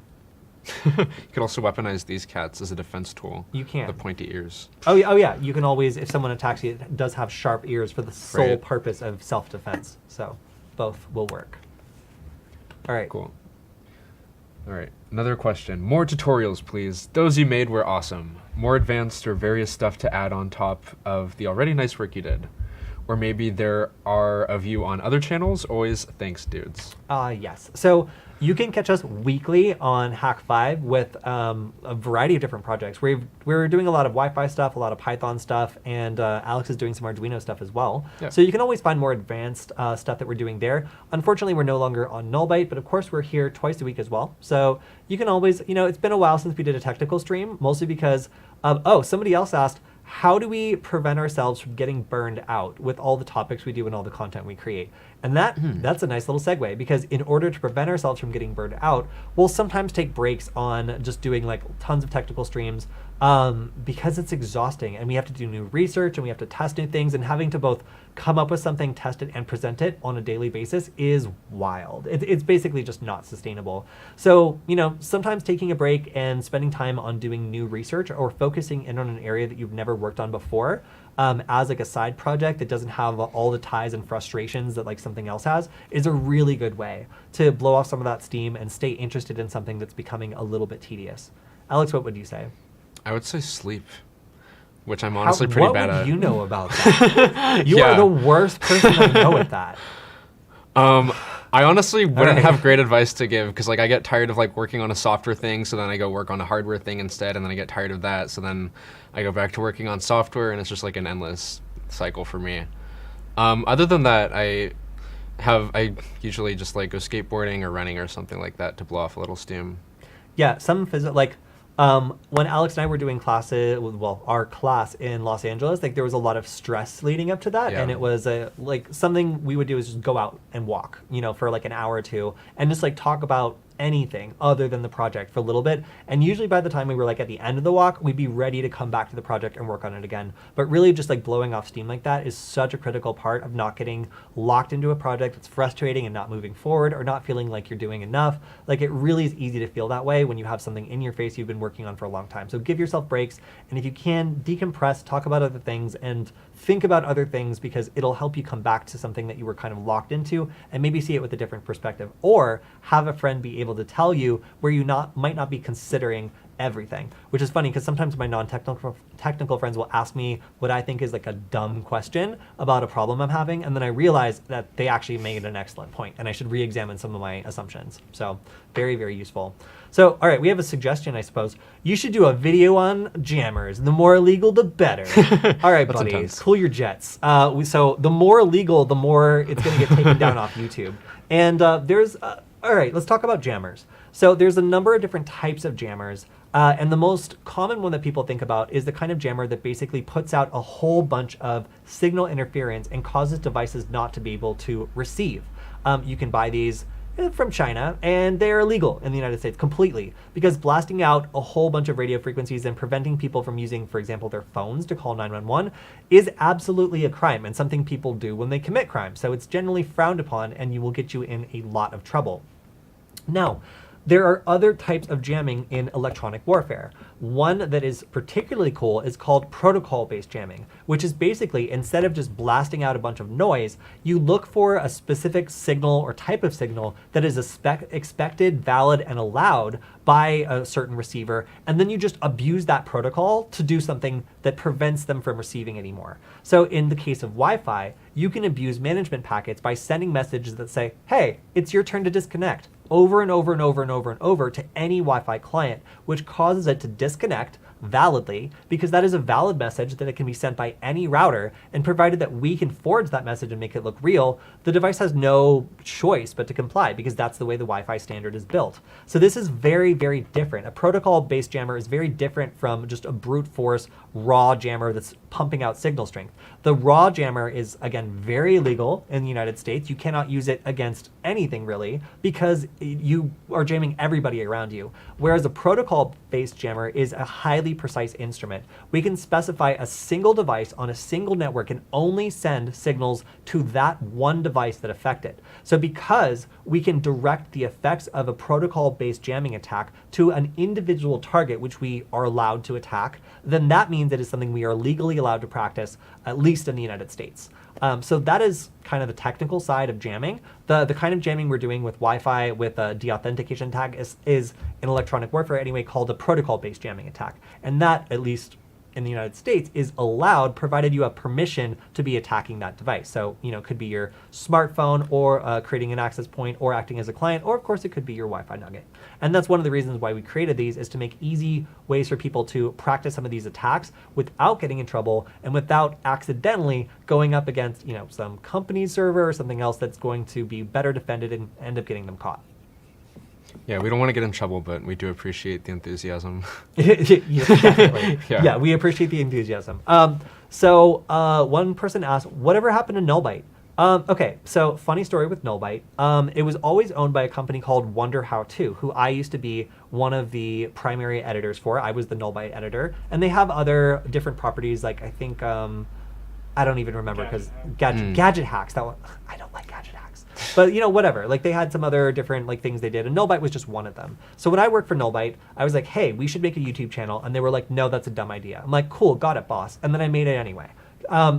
You could also weaponize these cats as a defense tool. You can. The pointy ears. Oh yeah. You can always, if someone attacks you, it does have sharp ears for the sole purpose of self-defense. So both will work. All right. Cool. All right. Another question. More tutorials, please. Those you made were awesome. More advanced or various stuff to add on top of the already nice work you did. Or maybe there are of you on other channels. Always thanks, dudes. Yes. So you can catch us weekly on Hack5 with a variety of different projects. We're doing a lot of Wi-Fi stuff, a lot of Python stuff, and Alex is doing some Arduino stuff as well. Yeah. So you can always find more advanced stuff that we're doing there. Unfortunately, we're no longer on Null Byte, but of course we're here twice a week as well. So you can always, you know, it's been a while since we did a technical stream, mostly because somebody else asked, how do we prevent ourselves from getting burned out with all the topics we do and all the content we create? And that's a nice little segue, because in order to prevent ourselves from getting burned out, we'll sometimes take breaks on just doing like tons of technical streams because it's exhausting and we have to do new research and we have to test new things, and having to both come up with something, test it, and present it on a daily basis is wild. It's basically just not sustainable. So, you know, sometimes taking a break and spending time on doing new research or focusing in on an area that you've never worked on before as like a side project that doesn't have all the ties and frustrations that like something else has is a really good way to blow off some of that steam and stay interested in something that's becoming a little bit tedious. Alex, what would you say? I would say sleep, which I'm honestly pretty bad at. What would you know about that? You are the worst person I know at that. I honestly wouldn't have great advice to give, because like I get tired of like working on a software thing, so then I go work on a hardware thing instead, and then I get tired of that, so then I go back to working on software, and it's just like an endless cycle for me. Other than that, I usually just like go skateboarding or running or something like that to blow off a little steam. Yeah, when Alex and I were doing classes, well, our class in Los Angeles, like there was a lot of stress leading up to that, and it was like something we would do is just go out and walk, you know, for like an hour or two, and just like talk about anything other than the project for a little bit. And usually by the time we were like at the end of the walk, we'd be ready to come back to the project and work on it again. But really just like blowing off steam like that is such a critical part of not getting locked into a project that's frustrating and not moving forward, or not feeling like you're doing enough. Like it really is easy to feel that way when you have something in your face you've been working on for a long time. So give yourself breaks, and if you can, decompress, talk about other things, and think about other things, because it'll help you come back to something that you were kind of locked into and maybe see it with a different perspective, or have a friend be able to tell you where you might not be considering everything. Which is funny, because sometimes my non-technical friends will ask me what I think is like a dumb question about a problem I'm having, and then I realize that they actually made an excellent point and I should re-examine some of my assumptions. So very, very useful. So, all right, we have a suggestion, I suppose. You should do a video on jammers. The more illegal, the better. All right, buddies, intense. Cool your jets. So the more illegal, the more it's going to get taken down off YouTube. And all right, let's talk about jammers. So there's a number of different types of jammers. And the most common one that people think about is the kind of jammer that basically puts out a whole bunch of signal interference and causes devices not to be able to receive. You can buy these from China, and they're illegal in the United States completely, because blasting out a whole bunch of radio frequencies and preventing people from using, for example, their phones to call 911 is absolutely a crime, and something people do when they commit crime. So it's generally frowned upon, and you will get you in a lot of trouble. Now, there are other types of jamming in electronic warfare. One that is particularly cool is called protocol-based jamming, which is basically, instead of just blasting out a bunch of noise, you look for a specific signal or type of signal that is expected, valid, and allowed by a certain receiver, and then you just abuse that protocol to do something that prevents them from receiving anymore. So in the case of Wi-Fi, you can abuse management packets by sending messages that say, hey, it's your turn to disconnect, over and over and over and over and over to any Wi-Fi client, which causes it to disconnect, validly, because that is a valid message that it can be sent by any router, and provided that we can forge that message and make it look real, the device has no choice but to comply, because that's the way the Wi-Fi standard is built. So this is very, very different. A protocol-based jammer is very different from just a brute force raw jammer that's pumping out signal strength. The raw jammer is, again, very illegal in the United States. You cannot use it against anything, really, because you are jamming everybody around you. Whereas a protocol-based jammer is a highly precise instrument. We can specify a single device on a single network and only send signals to that one device that affect it. So because we can direct the effects of a protocol-based jamming attack to an individual target, which we are allowed to attack, then that means it is something we are legally allowed to practice, at least in the United States. So that is kind of the technical side of jamming. The kind of jamming we're doing with Wi-Fi with a deauthentication attack is in electronic warfare anyway called a protocol-based jamming attack. And that, at least in the United States, is allowed provided you have permission to be attacking that device. So, it could be your smartphone, or creating an access point, or acting as a client, or of course it could be your Wi-Fi Nugget. And that's one of the reasons why we created these, is to make easy ways for people to practice some of these attacks without getting in trouble and without accidentally going up against, some company server or something else that's going to be better defended and end up getting them caught. Yeah, we don't want to get in trouble, but we do appreciate the enthusiasm. Definitely. Yeah. Yeah, we appreciate the enthusiasm. So one person asked, whatever happened to Nullbyte? Okay, so funny story with Nullbyte. It was always owned by a company called Wonder How To, who I used to be one of the primary editors for. I was the Nullbyte editor. And they have other different properties, like I think, I don't even remember, because Gadget Hacks, that one, I don't like Gadget Hacks. But, whatever. Like, they had some other different, things they did, and Nullbyte was just one of them. So when I worked for Nullbyte, I was like, hey, we should make a YouTube channel. And they were like, no, that's a dumb idea. I'm like, cool, got it, boss. And then I made it anyway.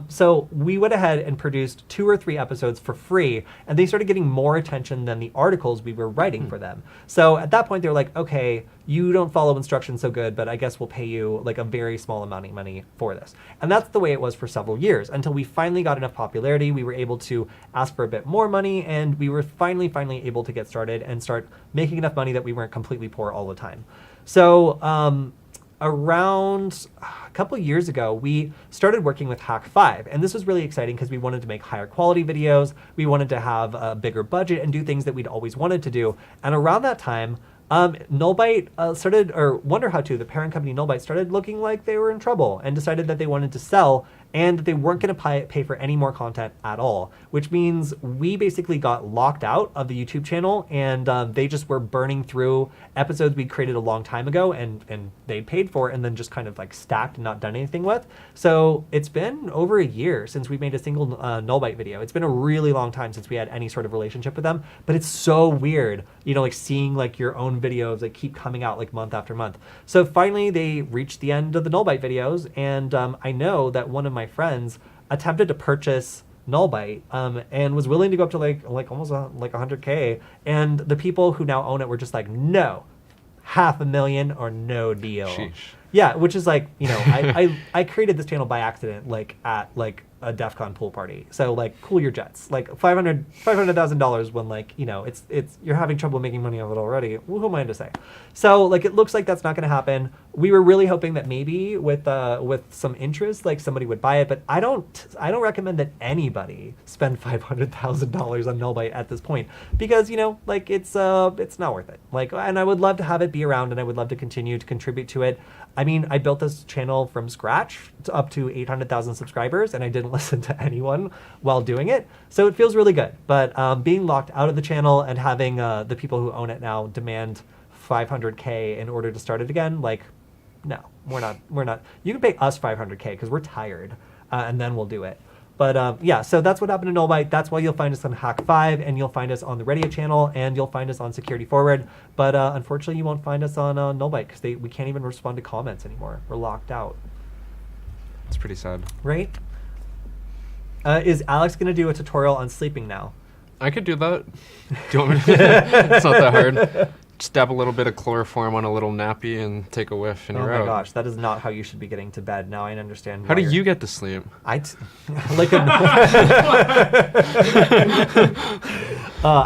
So we went ahead and produced 2 or 3 episodes for free, and they started getting more attention than the articles we were writing for them. So at that point, they were like, okay, you don't follow instructions so good, but I guess we'll pay you a very small amount of money for this. And that's the way it was for several years, until we finally got enough popularity. We were able to ask for a bit more money, and we were finally able to get started and start making enough money that we weren't completely poor all the time. So, around a couple years ago, we started working with Hack5, and this was really exciting because we wanted to make higher quality videos. We wanted to have a bigger budget and do things that we'd always wanted to do. And around that time, Nullbyte started, or Wonder How To, the parent company Nullbyte, started looking like they were in trouble and decided that they wanted to sell, and they weren't going to pay for any more content at all, which means we basically got locked out of the YouTube channel, and they just were burning through episodes we'd created a long time ago, and they paid for, and then just kind of stacked and not done anything with. So it's been over a year since we made a single Nullbyte video. It's been a really long time since we had any sort of relationship with them, but it's so weird, seeing your own videos that keep coming out month after month. So finally they reached the end of the Nullbyte videos, and I know that one of my friends attempted to purchase Nullbyte and was willing to go up to almost 100K, and the people who now own it were just like, no, $500,000 or no deal. Sheesh. Yeah, which is I created this channel by accident at a DEF CON pool party. So cool your jets. $500,000 when it's you're having trouble making money off it already. Who am I to say? So it looks like that's not going to happen. We were really hoping that maybe with some interest somebody would buy it, but I don't recommend that anybody spend $500,000 on Nullbyte at this point, because it's not worth it. And I would love to have it be around, and I would love to continue to contribute to it. I mean, I built this channel from scratch to up to 800,000 subscribers, and I didn't listen to anyone while doing it. So it feels really good. But being locked out of the channel and having the people who own it now demand $500K in order to start it again, no, we're not. You can pay us $500K because we're tired, and then we'll do it. But yeah, so that's what happened to Nullbyte. That's why you'll find us on Hack5, and you'll find us on the radio channel, and you'll find us on SecurityFWD. But unfortunately, you won't find us on Nullbyte because we can't even respond to comments anymore. We're locked out. It's pretty sad. Right? Is Alex going to do a tutorial on sleeping now? I could do that. Do you want me to? It's not that hard. Just dab a little bit of chloroform on a little nappy and take a whiff, and you're out. Oh my gosh, that is not how you should be getting to bed. Now I understand. How do you get to sleep? I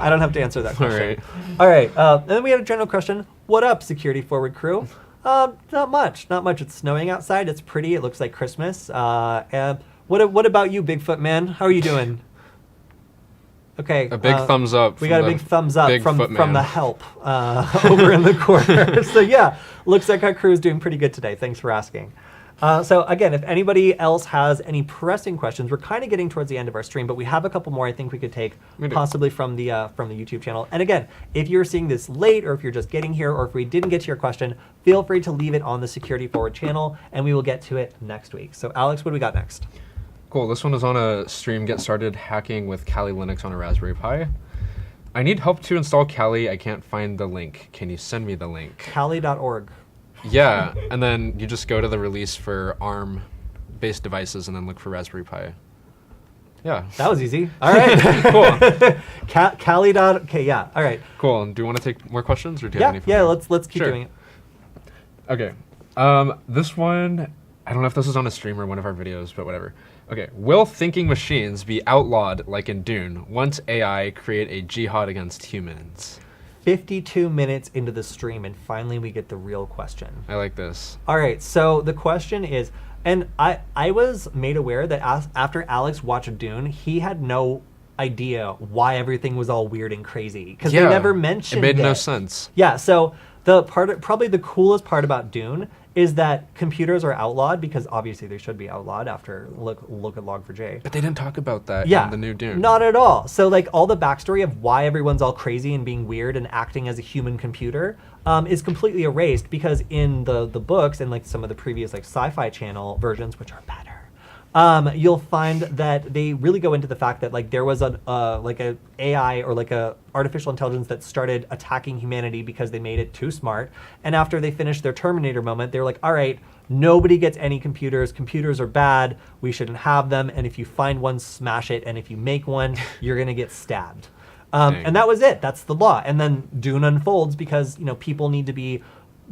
don't have to answer that question. All right. And then we had a general question. What up, SecurityFWD crew? Not much. Not much. It's snowing outside. It's pretty. It looks like Christmas. And what about you, Bigfoot man? How are you doing? Okay. A big thumbs up. We got a big thumbs up from man. the help over in the corner. So yeah, looks like our crew is doing pretty good today. Thanks for asking. So again, if anybody else has any pressing questions, we're kind of getting towards the end of our stream, but we have a couple more I think we could take possibly from the YouTube channel. And again, if you're seeing this late or if you're just getting here or if we didn't get to your question, feel free to leave it on the Security Forward channel and we will get to it next week. So Alex, what do we got next? Cool. This one is on a stream, Get Started Hacking with Kali Linux on a Raspberry Pi. I need help to install Kali. I can't find the link. Can you send me the link? Kali.org. Yeah, and then you just go to the release for ARM-based devices and then look for Raspberry Pi. Yeah. That was easy. All right. Cool. Kali. Okay, yeah. All right. Cool. And do you want to take more questions, or do you have any? Yeah, let's keep doing it. Okay. This one, I don't know if this is on a stream or one of our videos, but whatever. Okay. Will thinking machines be outlawed like in Dune once AI create a jihad against humans? 52 minutes into the stream, and finally we get the real question. I like this. All right, so the question is, and I was made aware that after Alex watched Dune, he had no idea why everything was all weird and crazy, because they never mentioned it. It made no sense. Yeah, so probably the coolest part about Dune is that computers are outlawed, because obviously they should be outlawed after look at Log4j. But they didn't talk about that in the new Dune. Not at all. So like all the backstory of why everyone's all crazy and being weird and acting as a human computer is completely erased, because in the books and like some of the previous like Sci-Fi Channel versions, which are better, you'll find that they really go into the fact that like there was a AI or like a artificial intelligence that started attacking humanity because they made it too smart. And after they finished their Terminator moment, they're like, all right, nobody gets any computers. Computers are bad. We shouldn't have them. And if you find one, smash it. And if you make one, you're going to get stabbed. And that was it. That's the law. And then Dune unfolds because, people need to be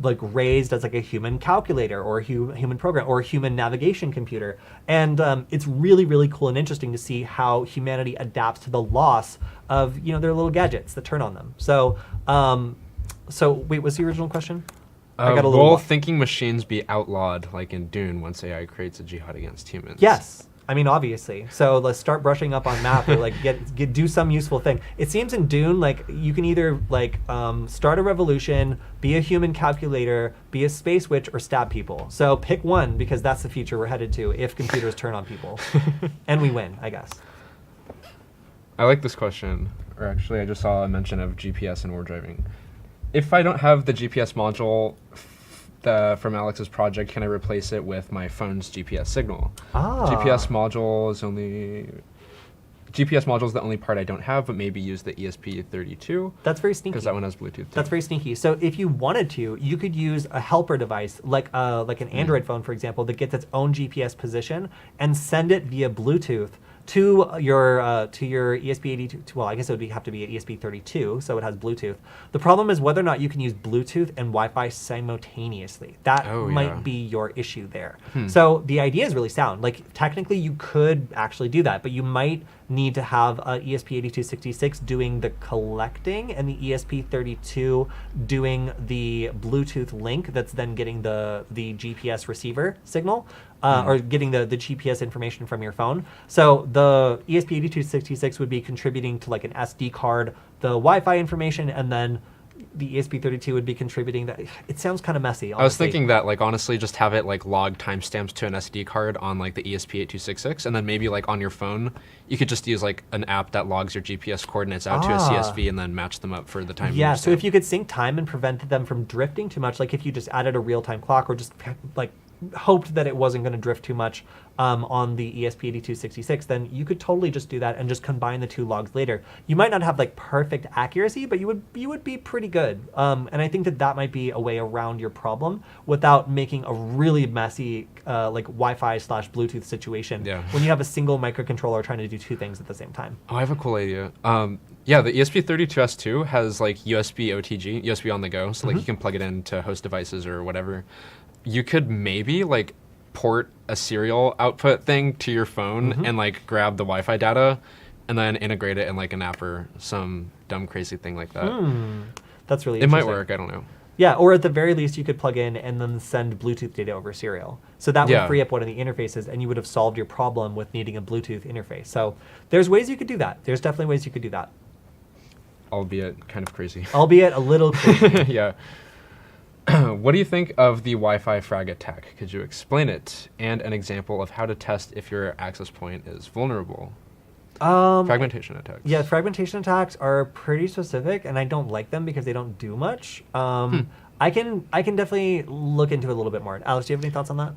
like raised as like a human calculator or a human program or a human navigation computer. And it's really, really cool and interesting to see how humanity adapts to the loss of, their little gadgets that turn on them. So wait, what's the original question? I got a little. Will thinking machines be outlawed like in Dune once AI creates a jihad against humans? Yes. I mean, obviously. So let's start brushing up on math or like do some useful thing. It seems in Dune, like you can either like start a revolution, be a human calculator, be a space witch, or stab people. So pick one, because that's the future we're headed to if computers turn on people. And we win, I guess. I like this question. Or actually, I just saw a mention of GPS and Wardriving. If I don't have the GPS module from Alex's project, can I replace it with my phone's GPS signal? GPS module is the only part I don't have, but maybe use the ESP32. That's very sneaky. Because that one has Bluetooth too. That's very sneaky. So if you wanted to, you could use a helper device, like an Android phone, for example, that gets its own GPS position and send it via Bluetooth to your ESP82. Well, I guess it would have to be an ESP32, so it has Bluetooth. The problem is whether or not you can use Bluetooth and Wi-Fi simultaneously. That might be your issue there. So the idea is really sound. Like technically, you could actually do that, but you might need to have a ESP8266 doing the collecting and the ESP32 doing the Bluetooth link that's then getting the GPS receiver signal. Or getting the GPS information from your phone. So the ESP8266 would be contributing to like an SD card, the Wi-Fi information, and then the ESP32 would be contributing that. It sounds kind of messy, honestly. I was thinking that, like, honestly, just have it like log timestamps to an SD card on like the ESP8266, and then maybe like on your phone, you could just use like an app that logs your GPS coordinates out to a CSV and then match them up for the time. Yeah, so if you could sync time and prevent them from drifting too much, like if you just added a real-time clock or just like hoped that it wasn't going to drift too much on the ESP8266, then you could totally just do that and just combine the two logs later. You might not have like perfect accuracy, but you would be pretty good. And I think that might be a way around your problem without making a really messy like Wi-Fi / Bluetooth situation when you have a single microcontroller trying to do two things at the same time. Oh, I have a cool idea. Yeah, the ESP32S2 has like USB OTG, USB on the go, so like you can plug it into host devices or whatever. You could maybe like port a serial output thing to your phone and like grab the Wi-Fi data and then integrate it in like an app or some dumb crazy thing like that. That's really interesting. It might work, I don't know. Yeah, or at the very least, you could plug in and then send Bluetooth data over serial. So that would free up one of the interfaces, and you would have solved your problem with needing a Bluetooth interface. So there's ways you could do that. There's definitely ways you could do that. Albeit kind of crazy. Albeit a little crazy. Yeah. What do you think of the Wi-Fi frag attack? Could you explain it and an example of how to test if your access point is vulnerable? Fragmentation attacks. Yeah, fragmentation attacks are pretty specific, and I don't like them because they don't do much. I can definitely look into it a little bit more. Alex, do you have any thoughts on that?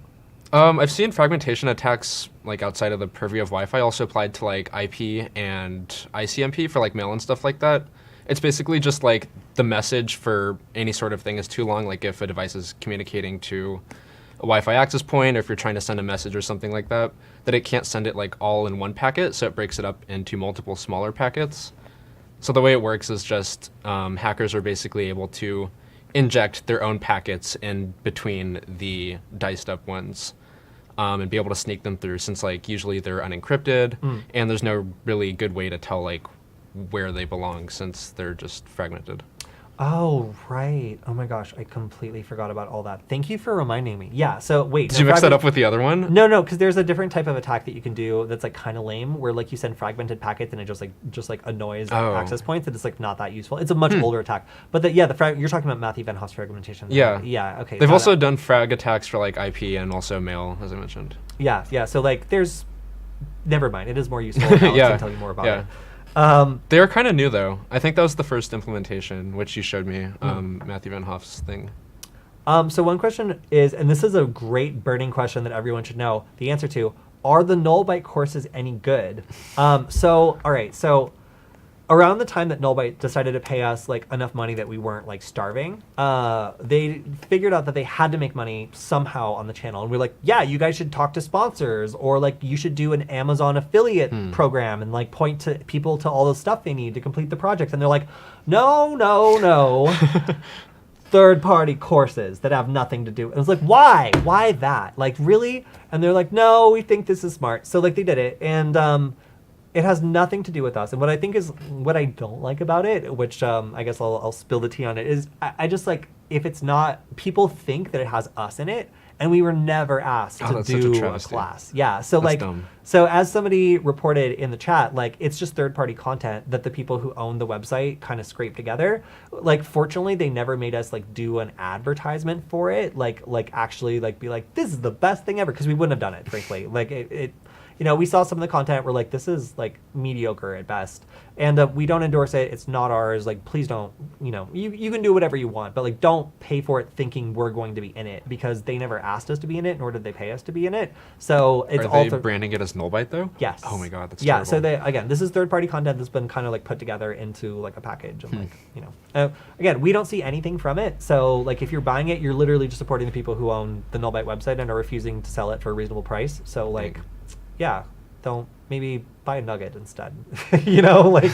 I've seen fragmentation attacks like outside of the purview of Wi-Fi also applied to like IP and ICMP for like mail and stuff like that. It's basically just like the message for any sort of thing is too long, like if a device is communicating to a Wi-Fi access point, or if you're trying to send a message or something like that, that it can't send it like all in one packet, so it breaks it up into multiple smaller packets. So the way it works is just hackers are basically able to inject their own packets in between the diced up ones and be able to sneak them through, since like usually they're unencrypted and there's no really good way to tell like where they belong since they're just fragmented. Oh, right. Oh my gosh, I completely forgot about all that. Thank you for reminding me. Yeah, so wait. Did you mix that up with the other one? No, because there's a different type of attack that you can do that's like kind of lame, where like you send fragmented packets and it just like annoys access points, and it's like not that useful. It's a much older attack. But you're talking about Matthew Van Hoff's fragmentation. Yeah. Yeah, okay. They've also done frag attacks for like IP and also mail, as I mentioned. Yeah, so like there's, never mind. It is more useful. Alex can tell you more about it. They are kind of new, though. I think that was the first implementation, which you showed me, Matthew Van Hoff's thing. So one question is, and this is a great burning question that everyone should know the answer to, are the Null Byte courses any good? All right, so around the time that Null Byte decided to pay us like enough money that we weren't like starving, they figured out that they had to make money somehow on the channel. And we're like, yeah, you guys should talk to sponsors, or like you should do an Amazon affiliate program and like point to people to all the stuff they need to complete the project. And they're like, no. Third-party courses that have nothing to do. And it's like, why? Why that? Like, really? And they're like, no, we think this is smart. So like they did it. And it has nothing to do with us. And what I think is, what I don't like about it, which I guess I'll spill the tea on it, is I just like, if it's not, people think that it has us in it, and we were never asked to do a class. Yeah, so that's like, dumb. So as somebody reported in the chat, like it's just third-party content that the people who own the website kind of scrape together. Like fortunately, they never made us like do an advertisement for it, like actually like be like, this is the best thing ever, because we wouldn't have done it, frankly. Like it you know, we saw some of the content, we're like, this is like mediocre at best. And we don't endorse it. It's not ours. Like, please don't, you know, you can do whatever you want, but like, don't pay for it thinking we're going to be in it, because they never asked us to be in it, nor did they pay us to be in it. So it's all. Are they branding it as Null Byte though? Yes. Oh my God, that's terrible. So again, this is third-party content that's been kind of like put together into like a package, and like, you know, again, we don't see anything from it. So like, if you're buying it, you're literally just supporting the people who own the Null Byte website and are refusing to sell it for a reasonable price. So like, yeah, don't, maybe buy a Nugget instead. You know, like,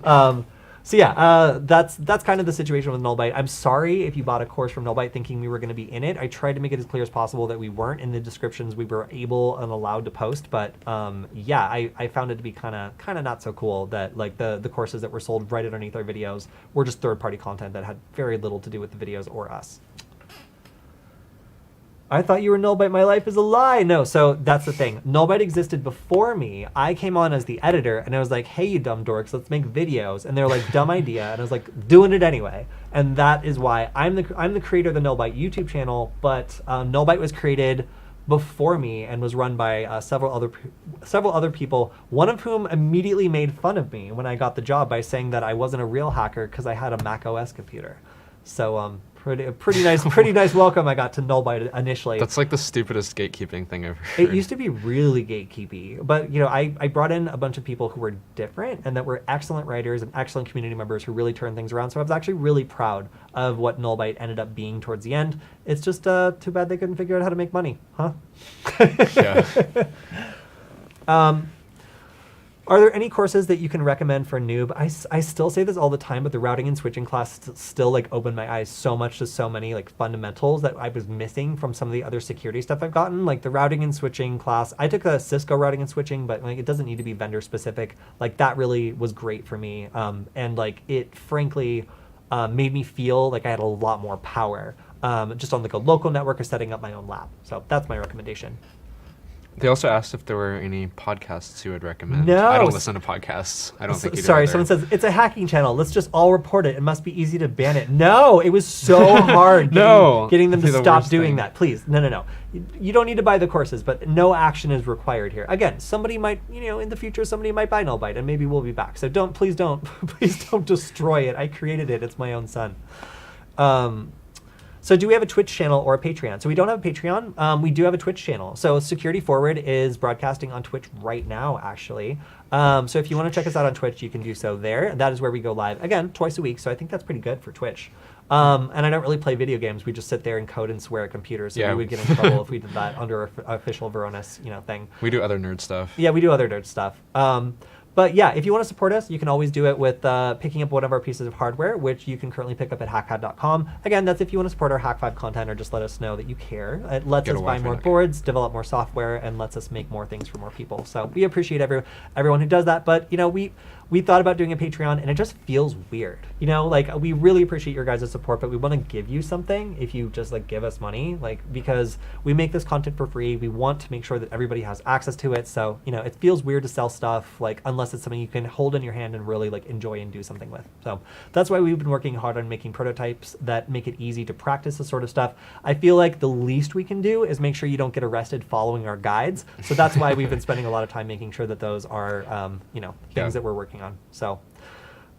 so yeah, that's kind of the situation with Null Byte. I'm sorry if you bought a course from Null Byte thinking we were going to be in it. I tried to make it as clear as possible that we weren't in the descriptions we were able and allowed to post, but yeah, I found it to be kind of not so cool that like the courses that were sold right underneath our videos were just third-party content that had very little to do with the videos or us. I thought you were Null Byte. My life is a lie. No, so that's the thing. Null Byte existed before me. I came on as the editor, and I was like, hey, you dumb dorks, let's make videos. And they're like, dumb idea. And I was like, doing it anyway. And that is why I'm the creator of the Null Byte YouTube channel, but Null Byte was created before me and was run by several other people, one of whom immediately made fun of me when I got the job by saying that I wasn't a real hacker because I had a Mac OS computer. So pretty nice welcome I got to Null Byte initially. That's like the stupidest gatekeeping thing I've ever heard. It used to be really gatekeepy, but you know, I brought in a bunch of people who were different and that were excellent writers and excellent community members who really turned things around. So I was actually really proud of what Null Byte ended up being towards the end. It's just too bad they couldn't figure out how to make money, huh? Yeah. Are there any courses that you can recommend for Noob? I still say this all the time, but the routing and switching class still like opened my eyes so much to so many like fundamentals that I was missing from some of the other security stuff I've gotten. Like the routing and switching class, I took a Cisco routing and switching, but like it doesn't need to be vendor specific. Like that really was great for me. And like it frankly made me feel like I had a lot more power just on like a local network or setting up my own lab. So that's my recommendation. They also asked if there were any podcasts you would recommend. No. I don't listen to podcasts. I don't think you do. Sorry, either. someone says, it's a hacking channel. Let's just all report it. It must be easy to ban it. No, it was so hard getting them to stop doing that. Please, no. You don't need to buy the courses, but no action is required here. Again, somebody might, in the future, somebody might buy Null Byte, and maybe we'll be back. So please don't destroy it. I created it. It's my own son. So do we have a Twitch channel or a Patreon? So we don't have a Patreon. We do have a Twitch channel. So SecurityFWD is broadcasting on Twitch right now, actually. So if you want to check us out on Twitch, you can do so there. That is where we go live, again, twice a week. So I think that's pretty good for Twitch. And I don't really play video games. We just sit there and code and swear at computers. So we would get in trouble if we did that under our official Varonis, thing. We do other nerd stuff. Yeah, we do other nerd stuff. But yeah, if you want to support us, you can always do it with picking up one of our pieces of hardware, which you can currently pick up at hackpad.com. Again, that's if you want to support our Hack 5 content or just let us know that you care. It lets us buy more boards, develop more software, and lets us make more things for more people. So we appreciate everyone who does that. But, we thought about doing a Patreon, and it just feels weird. We really appreciate your guys' support, but we want to give you something if you just give us money, because we make this content for free. We want to make sure that everybody has access to it. So, it feels weird to sell stuff, unless it's something you can hold in your hand and really enjoy and do something with. So that's why we've been working hard on making prototypes that make it easy to practice this sort of stuff. I feel like the least we can do is make sure you don't get arrested following our guides. So that's why we've been spending a lot of time making sure that those are, things that we're working on. So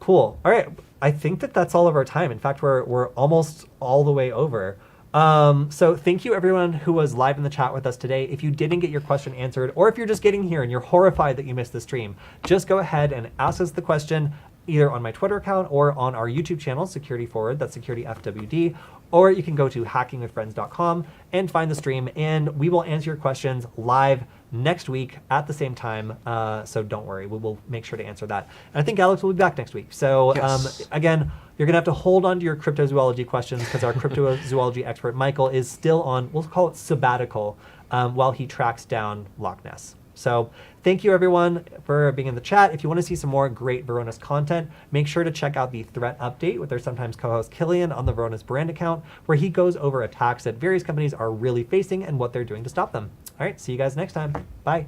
cool. All right. I think that's all of our time. In fact, we're almost all the way over. So thank you everyone who was live in the chat with us today. If you didn't get your question answered, or if you're just getting here and you're horrified that you missed the stream, just go ahead and ask us the question either on my Twitter account or on our YouTube channel, SecurityFWD, that's SecurityFWD, or you can go to hackingwithfriends.com and find the stream, and we will answer your questions live next week at the same time. So don't worry, we will make sure to answer that. And I think Alex will be back next week. So again, you're gonna have to hold on to your cryptozoology questions because our cryptozoology expert, Michael, is still on, we'll call it sabbatical, while he tracks down Loch Ness. So thank you everyone for being in the chat. If you want to see some more great Varonis content, make sure to check out the threat update with our sometimes co-host Killian on the Varonis brand account, where he goes over attacks that various companies are really facing and what they're doing to stop them. All right, see you guys next time. Bye.